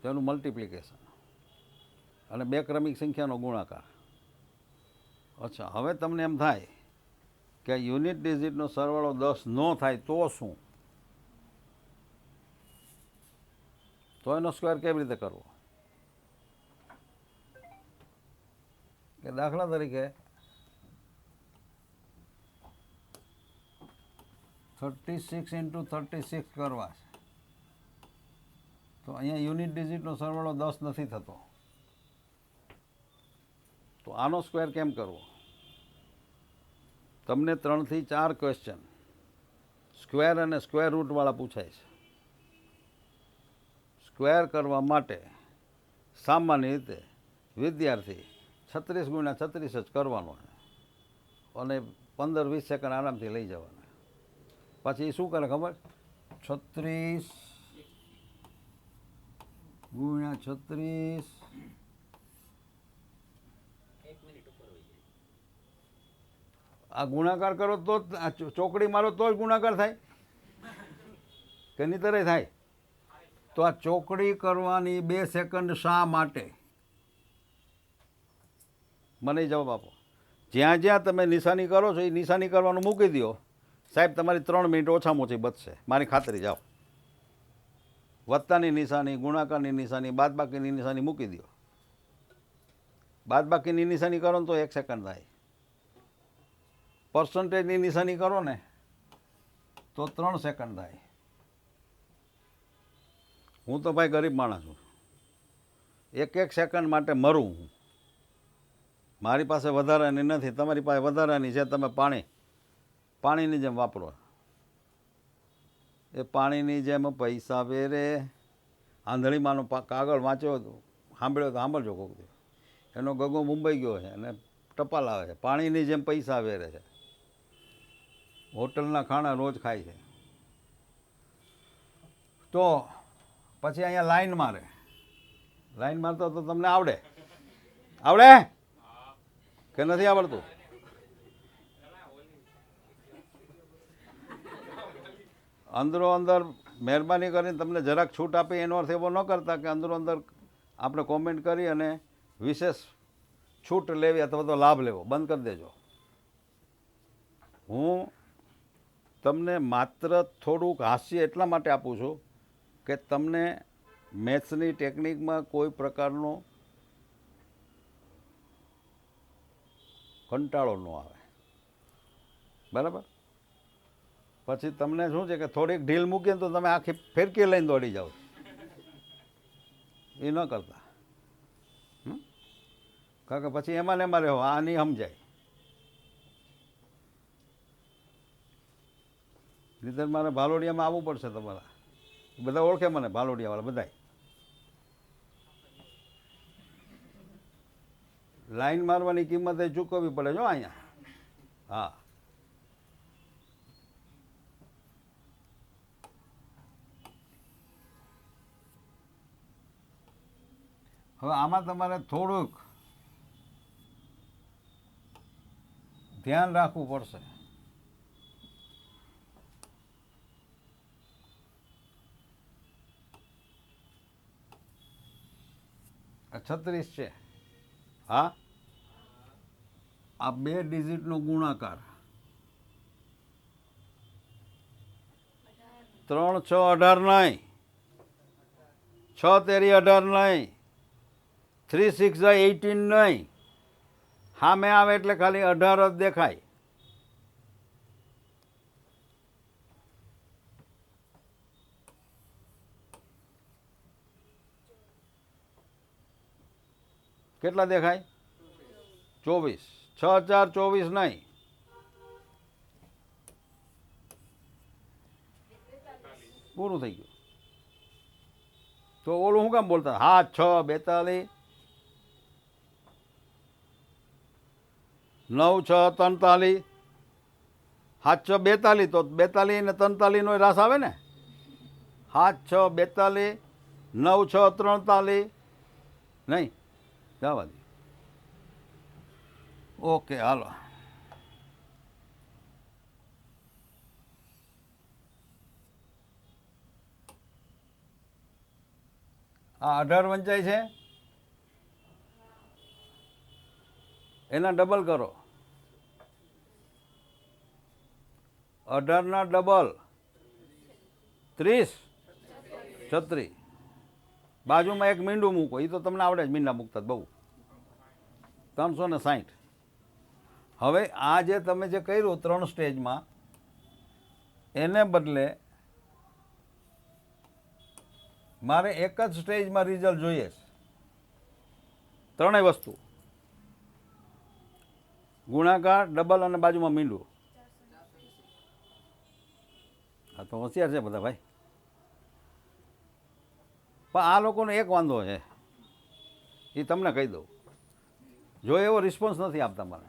તો એનું મલ્ટિપ્લિકેશન, અને 2 ક્રમિક સંખ્યાનો ગુણાકાર. અચ્છા, હવે તમને એમ થાય કે યુનિટ ડિજિટનો સરવાળો 10 ન થાય તો શું? તો એનો સ્ક્વેર કેવી રીતે કરવો? કે દાખલા તરીકે 36 × 36 કરવા છે, તો અહીંયા યુનિટ ડિજિટનો સરવાળો 10 નથી થતો, તો આનો સ્ક્વેર કેમ કરવો? તમને 3 થી 4 ક્વેશ્ચન સ્ક્વેર અને સ્ક્વેર રૂટવાળા પૂછાય છે. સ્ક્વેર કરવા માટે સામાન્ય રીતે વિદ્યાર્થી 36 × 36 જ કરવાનો અને 15-20 સેકન્ડ આરામથી લઈ જવાના. પછી એ શું કરે ખબર? 36 × 36 આ ગુણાકાર કરો તો જ આ ચોકડી મારો તો જ ગુણાકાર થાય કે નીતરે થાય? તો આ ચોકડી કરવાની 2 સેકન્ડ શા માટે? મને જવાબ આપો. જ્યાં જ્યાં તમે નિશાની કરો છો એ નિશાની કરવાનું મૂકી દો સાહેબ, તમારી 3 મિનિટ ઓછામાં ઓછી બચશે, મારી ખાતરી. જાઓ, વત્તાની નિશાની, ગુણાકારની નિશાની, બાદબાકીની નિશાની મૂકી દો. બાદબાકીની નિશાની કરો ને તો 1 સેકન્ડ થાય. પર્સન્ટેજની નિશાની કરો ને તો 3 સેકન્ડ થાય. હું તો ભાઈ ગરીબ માણસ છું, 1 સેકન્ડ માટે મરું હું. મારી પાસે વધારાની નથી, તમારી પાસે વધારાની છે. તમે પાણીની જેમ વાપરો. એ પાણીની જેમ પૈસા વેરે. આંધળીમાંનો કાગળ વાંચ્યો સાંભળ્યો તો સાંભળજો કોક દી. એનો ગગો મુંબઈ ગયો છે અને ટપાલ આવે છે. પાણીની જેમ પૈસા વેરે છે. હોટલના ખાણા રોજ ખાય છે. તો પછી અહીંયા લાઈન મારે. લાઈન મારતો તો તમને આવડે કે નથી આવડતું? અંદરો અંદર મહેરબાની કરીને તમને જરાક છૂટ આપી, એનો અર્થ એવો ન કરતા કે અંદરો અંદર આપણે કોમેન્ટ કરી અને વિશેષ છૂટ લેવી અથવા તો લાભ લેવો બંધ કરી દેજો. હું તમને માત્ર થોડુંક હાસ્ય એટલા માટે આપું છું કે તમને મેથ્સની ટેકનિકમાં કોઈ પ્રકારનો કંટાળો ન આવે. બરાબર? પછી તમને શું છે કે થોડીક ઢીલ મૂકીને તો તમે આખી ફેરકી લઈને દોડી જાઓ. એ ન કરતા. કારણ કે પછી એમાં ને એમાં રહો, આ નહીં સમજાય. નીતર મારે ભાલોડિયામાં આવવું પડશે તમારા. બધા ઓળખે મને, ભાલોડિયાવાળા બધા. લાઈન મારવાની કિંમત એ ચૂકવવી પડે જો અહીંયા. હા, હવે આમાં તમારે થોડુંક ધ્યાન રાખવું પડશે. આ 36 છે. હા, આ 2 ડિજિટનો ગુણાકાર 3 6 18 નહીં, 6 તેરી 18 નહીં, 3 6 18 નહીં. સામે આવે એટલે ખાલી 18 જ દેખાય. કેટલા દેખાય? 24. 6 4 24 નહીં. પૂરું થઈ ગયું. તો ઓલું શું કામ બોલતા? 7 6 42, 9 6 43, 7 6 42. તો 42 ને 43 નો રાસ આવે ને. 7 6 42, 9 6 43 નહીં. જવા દે. ઓકે, હાલો. આ 18 વંચાય છે, એના ડબલ કરો. 18 ના ડબલ 30 36. બાજુમાં એક મીંડું મૂકો. એ તો તમને આવડે જ મીંડા મૂકતા બહુ. 360. હવે આ જે તમે જે કર્યું 3 સ્ટેજમાં, એને બદલે મારે એક જ સ્ટેજમાં રિઝલ્ટ જોઈએ છે. 3 વસ્તુ: ગુણાકાર, ડબલ અને બાજુમાં મીંડું. આ તો હોશિયાર છે બધા ભાઈ. પણ આ લોકોનો એક વાંધો છે, એ તમને કહી દઉં. જો એવો રિસ્પોન્સ નથી આપતા મને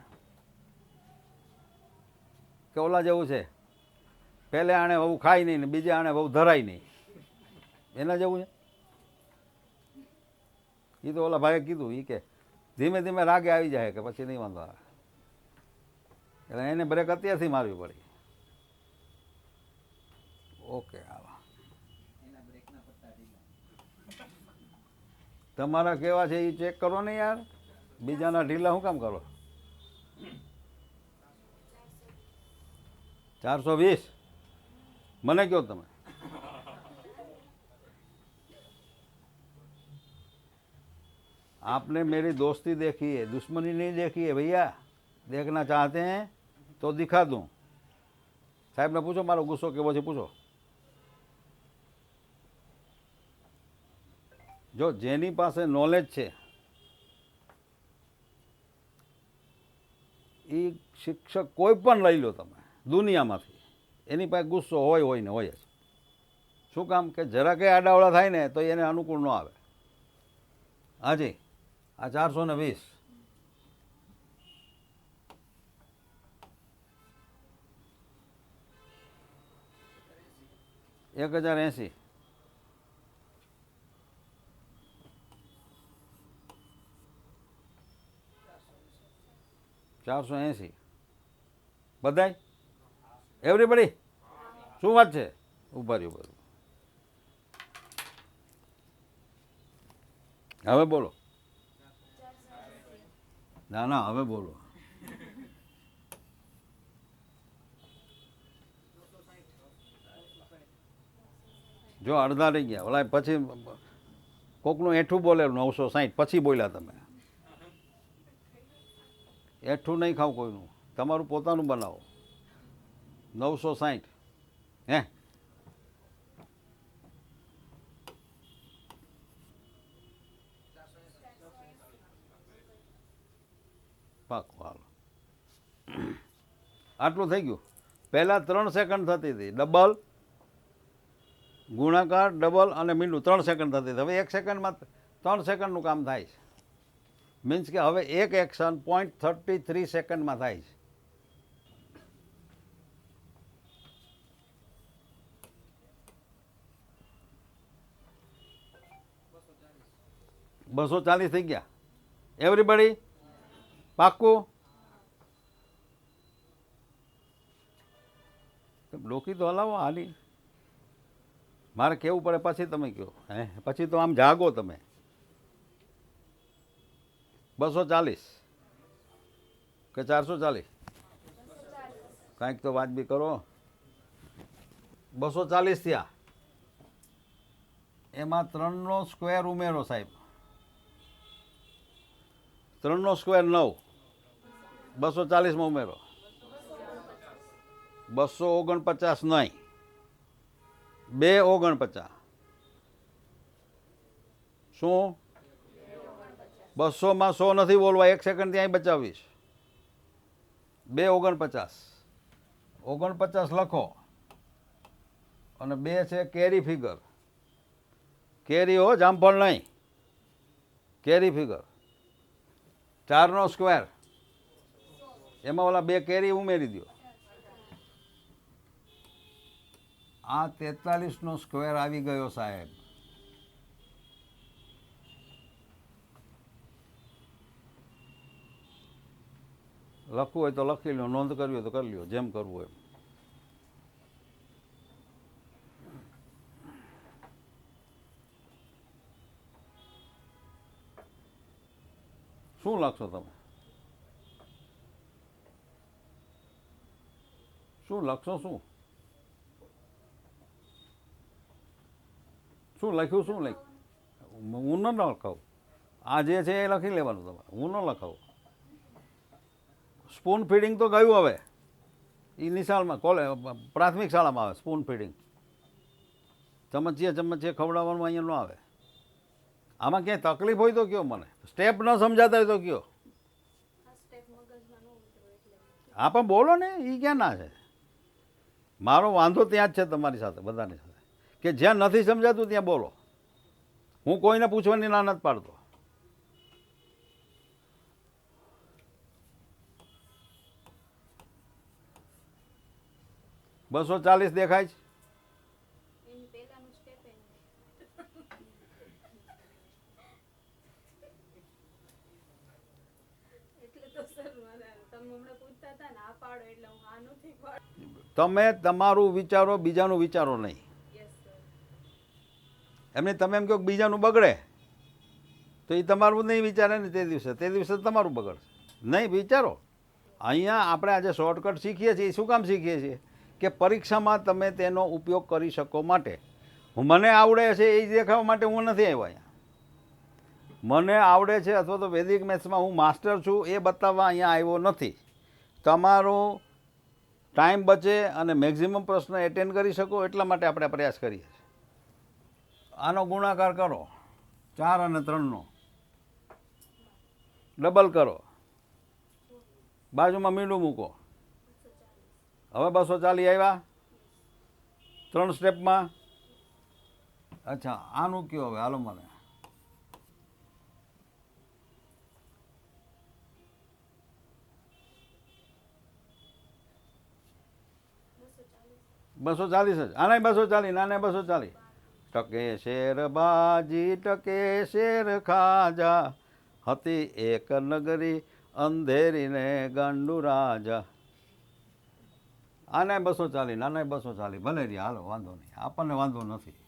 કે ઓલા જેવું છે, પહેલે આણે બહુ ખાય નહીં ને બીજે આણે બહુ ધરાય નહીં, એના જેવું છે. એ તો ઓલા ભાઈએ કીધું, એ કે ધીમે ધીમે રાગે આવી જાય કે પછી નહીં વાંધો આવે. એટલે એને બ્રેક અત્યારથી મારવી પડી. ઓકે, હાલો. તમારા કેવા છે એ ચેક કરો ને યાર, બીજાના ઢીલા શું કામ કરો? 420 મને કહો તમે. आपने मेरी दोस्ती देखी है, दुश्मनी नहीं देखी है भैया. देखना चाहते हैं तो दिखा दूं. સાહેબને પૂછો મારો ગુસ્સો કેવો છે પૂછો. જો જેની પાસે નોલેજ છે એ શિક્ષક કોઈ પણ લઈ લો તમે દુનિયામાંથી, એની પાસે ગુસ્સો હોય ને હોય જ. શું કામ કે જરા કંઈ આડાવડા થાય ને તો એને અનુકૂળ ન આવે. હાજી, આ 420 1080 480 બધાય એવરીબડી. શું વાત છે? ઉભા રહ્યો બધું. હવે બોલો. ના ના, હવે બોલો. જો અડધા રહી ગયા ઓલા, પછી કોકનું એઠું બોલેલું 960 પછી બોલ્યા તમે. એઠું નહીં ખાવ કોઈનું, તમારું પોતાનું બનાવો. 960 હે? પાકો, હાલો. આટલું થઈ ગયું. પહેલાં 3 સેકન્ડ થતી હતી, ડબલ ગુણાકાર, ડબલ અને મીંડું 3 સેકન્ડ થતી હતી. હવે 1 સેકન્ડમાં 3 સેકન્ડનું કામ થાય છે. મીન્સ કે હવે એક એક્શન 0.33 સેકન્ડમાં થાય છે. $240 થઈ ગયા એવરીબડી? પાક્કું? ડોકી તો હલાવો હાલી. મારે કેવું પડે પછી તમે કહો. હે પછી તો આમ જાગો તમે. 240 કે 440? કાંઈક તો વાજબી કરો. 240 થયા. એમાં 3નો સ્ક્વેર ઉમેરો સાહેબ. 3નો સ્ક્વેર 9, 240માં ઉમેરો. 249 નહીં, 249. શું 200માં 100 નથી બોલવા, 1 સેકન્ડ ત્યાં બચાવીશ. 249 49 લખો. અને 2 છે કેરી ફિગર. કેરી હો, જામફળ નહીં, કેરી ફિગર. 4નો સ્ક્વેર, એમાં ઓલા 2 કેરી ઉમેરી દો. આ 43નો સ્ક્વેર આવી ગયો સાહેબ. લખવું હોય તો લખી લો, નોંધ કરવી હોય તો કરી લો, જેમ કરવું હોય. શું લખશો તમે? શું લખશો? શું લખ્યું? શું લખ્યું? હું ન લખાવું. આ જે છે એ લખી લેવાનું તમારે, હું ન લખાવું. સ્પૂન ફીડિંગ તો ગયું હવે. એ નિશાળમાં પ્રાથમિક શાળામાં આવે સ્પૂન ફીડિંગ. ચમચીએ ખવડાવવાનું અહીંયા ન આવે. આમાં ક્યાંય તકલીફ હોય તો કયો મને. સ્ટેપ ન સમજાતા હોય તો કયો. હા પણ બોલો ને, એ ક્યાં ના છે? મારો વાંધો ત્યાં જ છે તમારી સાથે, બધાની સાથે, કે જ્યાં નથી સમજાતું ત્યાં બોલો. હું કોઈને પૂછવાની ના નથી પાડતો. $240 દેખાય છે? તમે તમારું વિચારો, બીજાનું વિચારો નહીં. એમને તમે એમ કહો કે બીજાનું બગડે તો એ તમારું નહીં વિચારે ને તે દિવસે તમારું બગડશે. નહીં વિચારો. અહીંયા આપણે આજે શોર્ટકટ શીખીએ છીએ. શું કામ શીખીએ છીએ? કે પરીક્ષામાં તમે તેનો ઉપયોગ કરી શકો માટે. મને આવડે છે એ દેખાવા માટે હું નથી આવ્યો અહીંયા. મને આવડે છે અથવા તો વૈદિક મેથ્સમાં હું માસ્ટર છું એ બતાવવા અહીંયા આવ્યો નથી. તમારો ટાઈમ બચે અને મેક્ઝિમમ પ્રશ્ન એટેન્ડ કરી શકો એટલા માટે આપણે પ્રયાસ કરીએ છીએ. આનો ગુણાકાર કરો 4 અને 3નો, ડબલ કરો, બાજુમાં મીંડું મૂકો. હવે 240 આવ્યા 3 સ્ટેપમાં. અચ્છા આનું કયો હવે? હાલો મને 240 જ. આને 240, નાને 240. ટકે શેર બાજી ટકે શેર ખાજા, હતી એક નગરી અંધેરીને ગાંડુ રાજા. આને 240, નાને 240. ભલે રહ્યા, હાલો વાંધો નહીં, આપણને વાંધો નથી.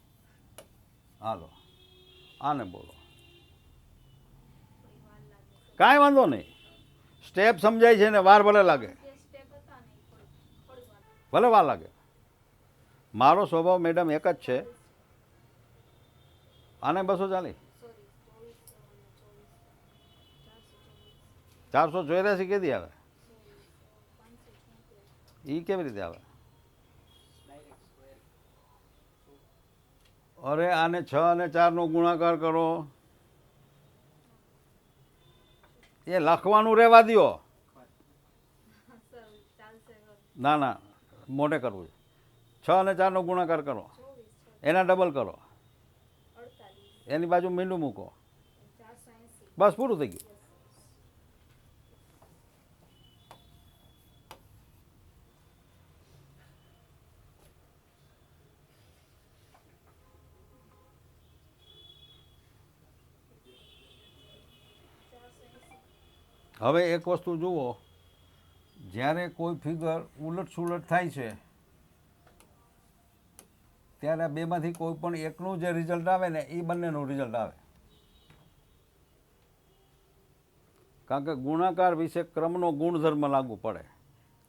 હાલો આને બોલો, કાંઈ વાંધો નહીં. સ્ટેપ સમજાય છે ને વાર ભલે લાગે, ભલે વાર લાગે. મારો સ્વભાવ મેડમ એક જ છે. આને 240, 484 કેદી આવે? એ કેવી રીતે આવે? અરે આને 6 અને 4નો ગુણાકાર કરો. એ લખવાનું રહેવા દ્યો. ના ના, મોઢે કરવું. 6 અને 4નો ગુણાકાર કરો, એના ડબલ કરો, એની બાજુ મીંડું મૂકો, બસ પૂરું થઈ ગયું. હવે એક વસ્તુ જુઓ, જ્યારે કોઈ ફિગર ઉલટ સુલટ થાય છે ત્યારે આ બેમાંથી કોઈ પણ એકનું જે રિઝલ્ટ આવે ને એ બંનેનું રિઝલ્ટ આવે. કારણ કે ગુણાકાર વિશે ક્રમનો ગુણધર્મ લાગુ પડે.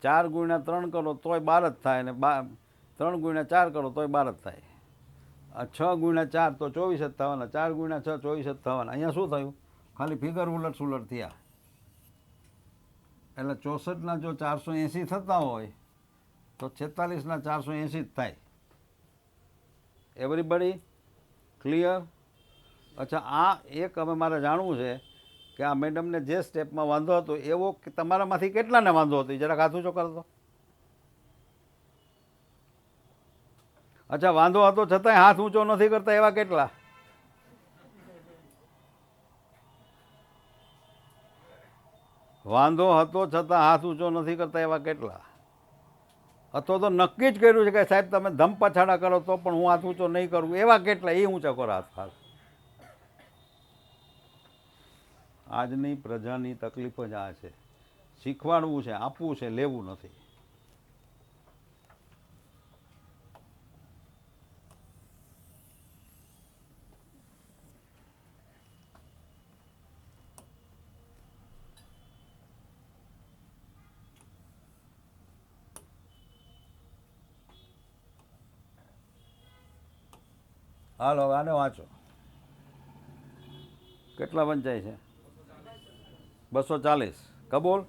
4 ગુણ્યા 3 કરો તોય 12 જ થાય, ને 3 ગુણ્યા 4 કરો તોય 12 જ થાય. 6 ગુણ્યા 4 તો 24 જ થવાના, 4 ગુણ્યા 6 24 જ થવાના. અહીંયા શું થયું? ખાલી ફિગર ઉલટ સુલટ થયા. એટલે 64ના જો 480 થતા હોય તો 46ના 480 જ થાય. Everybody clear? અચ્છા, આ એક હવે મારે જાણવું છે કે આ મેડમને જે સ્ટેપમાં વાંધો હતો એવો તમારામાંથી કેટલાને વાંધો હતો? જરાક હાથ ઊંચો કરતો. અચ્છા, વાંધો હતો છતાંય હાથ ઊંચો નથી કરતા એવા કેટલા? વાંધો હતો છતાં હાથ ઊંચો નથી કરતા એવા કેટલા? અથવા તો નક્કી જ કર્યું છે કે સાહેબ તમે ધમ પછાડા કરો તો પણ હું હાથ ઊંચો નહીં કરું એવા કેટલા? એ ઊંચા કરો હાથ. આજની પ્રજાની તકલીફ જ આ છે. શીખવાડવું છે, આપવું છે, લેવું નથી. હાલો હવે આને વાંચો. કેટલા વંચાય છે? 240. કબૂલ?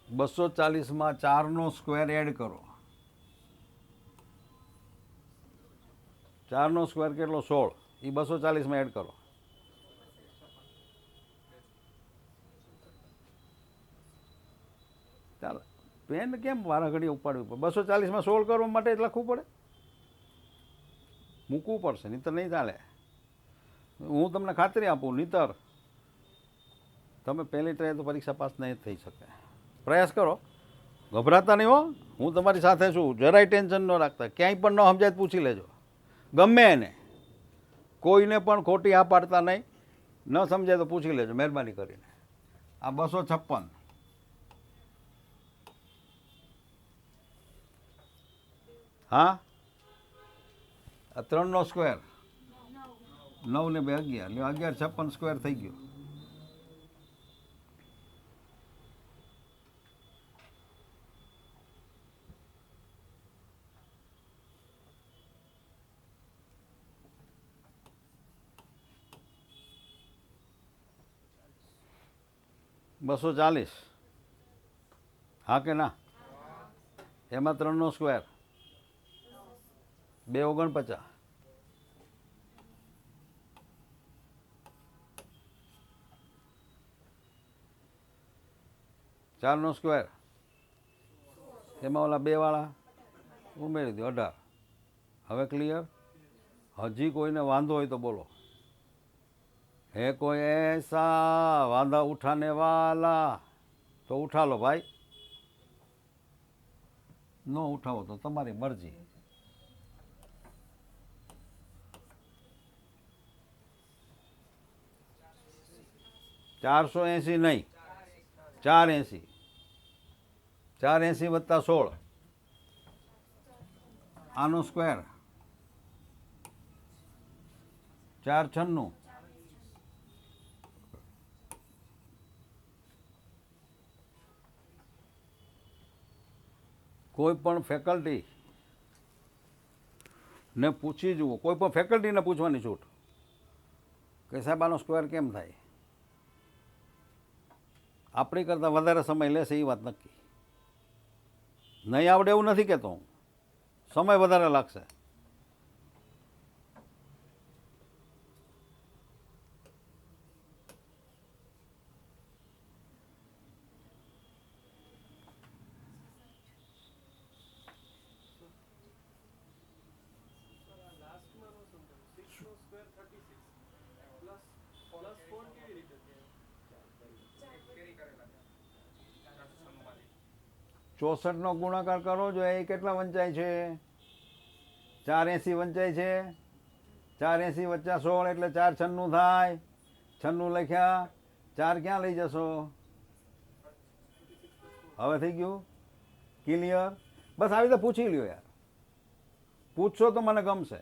બસો 240માં 4નો સ્ક્વેર એડ કરો. 4નો સ્ક્વેર કેટલો? 16. એ 240માં એડ કરો. ચાલો, પેન કેમ વારા ઘડી ઉપાડવી પડે? 240માં 16 કરવા માટે લખવું પડે? મૂકવું પડશે, નહીંતર નહીં ચાલે. હું તમને ખાતરી આપું, નહીંતર તમે પહેલી ટ્રાય તો પરીક્ષા પાસ નહીં થઈ શકે. પ્રયાસ કરો, ગભરાતા નહીં હો. હું તમારી સાથે છું, જરાય ટેન્શન ન રાખતા. ક્યાંય પણ ન સમજાય પૂછી લેજો, ગમે એને. કોઈને પણ ખોટી હા પાડતા નહીં. ન સમજાય તો પૂછી લેજો મહેરબાની કરીને. આ 256. હા, આ 3નો સ્ક્વેર 9 ને 2 11, લ્યો 1156 સ્ક્વેર થઈ ગયો. $240. હા કે ના? એમાં 3નો સ્ક્વેર 249. ચારનો સ્ક્વેર એમાં ઓલા 2 વાળા ઉમેરી દો 18. હવે ક્લિયર? હજી કોઈને વાંધો હોય તો બોલો. હે કોઈ એસા વાંધા ઉઠાને વાલા તો ઉઠા લો ભાઈ, ન ઉઠાવો તો તમારી મરજી. $480 નહીં, 480. 480 વત્તા 16, આનો સ્ક્વેર 496. કોઈ પણ ફેકલ્ટી ને પૂછી જુઓ, કોઈ પણ ફેકલ્ટીને પૂછવાની છૂટ કે સાહેબ આનો સ્ક્વેર કેમ થાય. આપણી કરતાં વધારે સમય લેશે એ વાત નક્કી. નહીં આવડે એવું નથી કહેતો હું, સમય વધારે લાગશે. ચોસઠનો ગુણાકાર કરો જો એ કેટલા વંચાય છે? 480 વંચાય છે. 480 વચ્ચા 16 એટલે 496 થાય. 96 લખ્યા, 4 ક્યાં લઈ જશો? હવે થઈ ગયું ક્લિયર? બસ આવી રીતે પૂછી લ્યો યાર. પૂછશો તો મને ગમશે.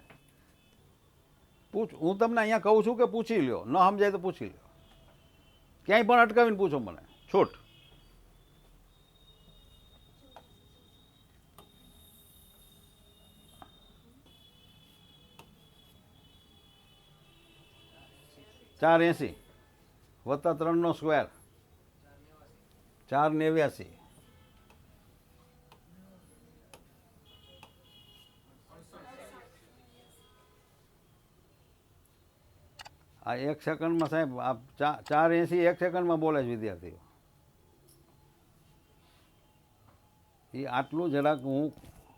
હું તમને અહીંયા કહું છું કે પૂછી લ્યો, ન સમજાય તો પૂછી લ્યો. ક્યાંય પણ અટકાવીને પૂછો મને, છૂટ. $480 વત્તા 3નો સ્ક્વેર 489. આ 1 સેકન્ડમાં સાહેબ, આ 480 1 સેકન્ડમાં બોલે છે વિદ્યાર્થીઓ. એ આટલું જરાક હું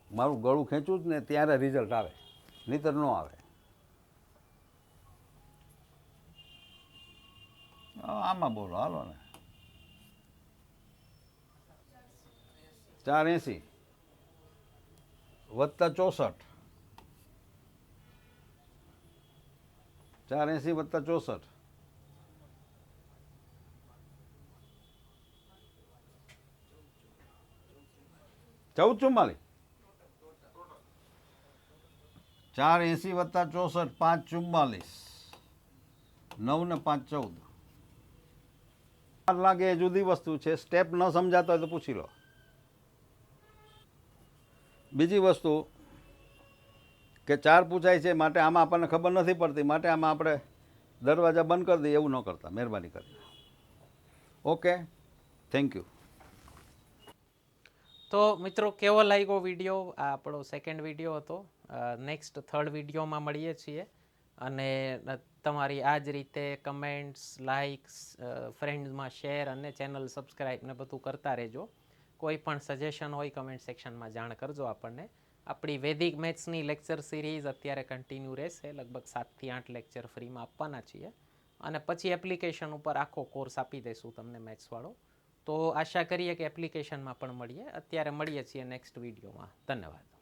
મારું ગળું ખેંચું જ ને ત્યારે રિઝલ્ટ આવે, નહીંતર ન આવે. આમાં બોલો હાલો ને. 480 વત્તા 64, 480 વત્તા 64, $1444. 480 વત્તા 64, 544. 9 ને 5 14. લાગે એ જુદી વસ્તુ છે. સ્ટેપ ન સમજાતો હોય તો પૂછી લો. બીજી વસ્તુ કે 4 પૂછાય છે માટે આમાં આપણને ખબર નથી પડતી, માટે આમાં આપણે દરવાજા બંધ કરી દઈએ. એવું ન કરતા, મહેરબાની કરીને. Okay, thank you. તો મિત્રો કેવો લાગ્યો વિડીયો? આ આપણો સેકન્ડ વિડીયો હતો. નેક્સ્ટ થર્ડ વિડીયોમાં મળીએ છીએ. અને તમારી આ જ રીતે કમેન્ટ્સ, લાઇક્સ, ફ્રેન્ડ્સમાં શેર અને ચેનલ સબસ્ક્રાઈબ ને બધું કરતા રહેજો. કોઈ પણ સજેશન હોય કમેન્ટ સેક્શનમાં જાણ કરજો આપણને. આપણી વૈદિક મેથ્સની લેક્ચર સિરીઝ અત્યારે કન્ટિન્યુ રહેશે. લગભગ 7 થી 8 લેક્ચર ફ્રીમાં આપવાના છીએ. અને પછી એપ્લિકેશન ઉપર આખો કોર્સ આપી દઈશું તમને મેથ્સવાળો. તો આશા કરીએ કે એપ્લિકેશનમાં પણ મળીએ. અત્યારે મળીએ છીએ નેક્સ્ટ વિડીયોમાં. ધન્યવાદ.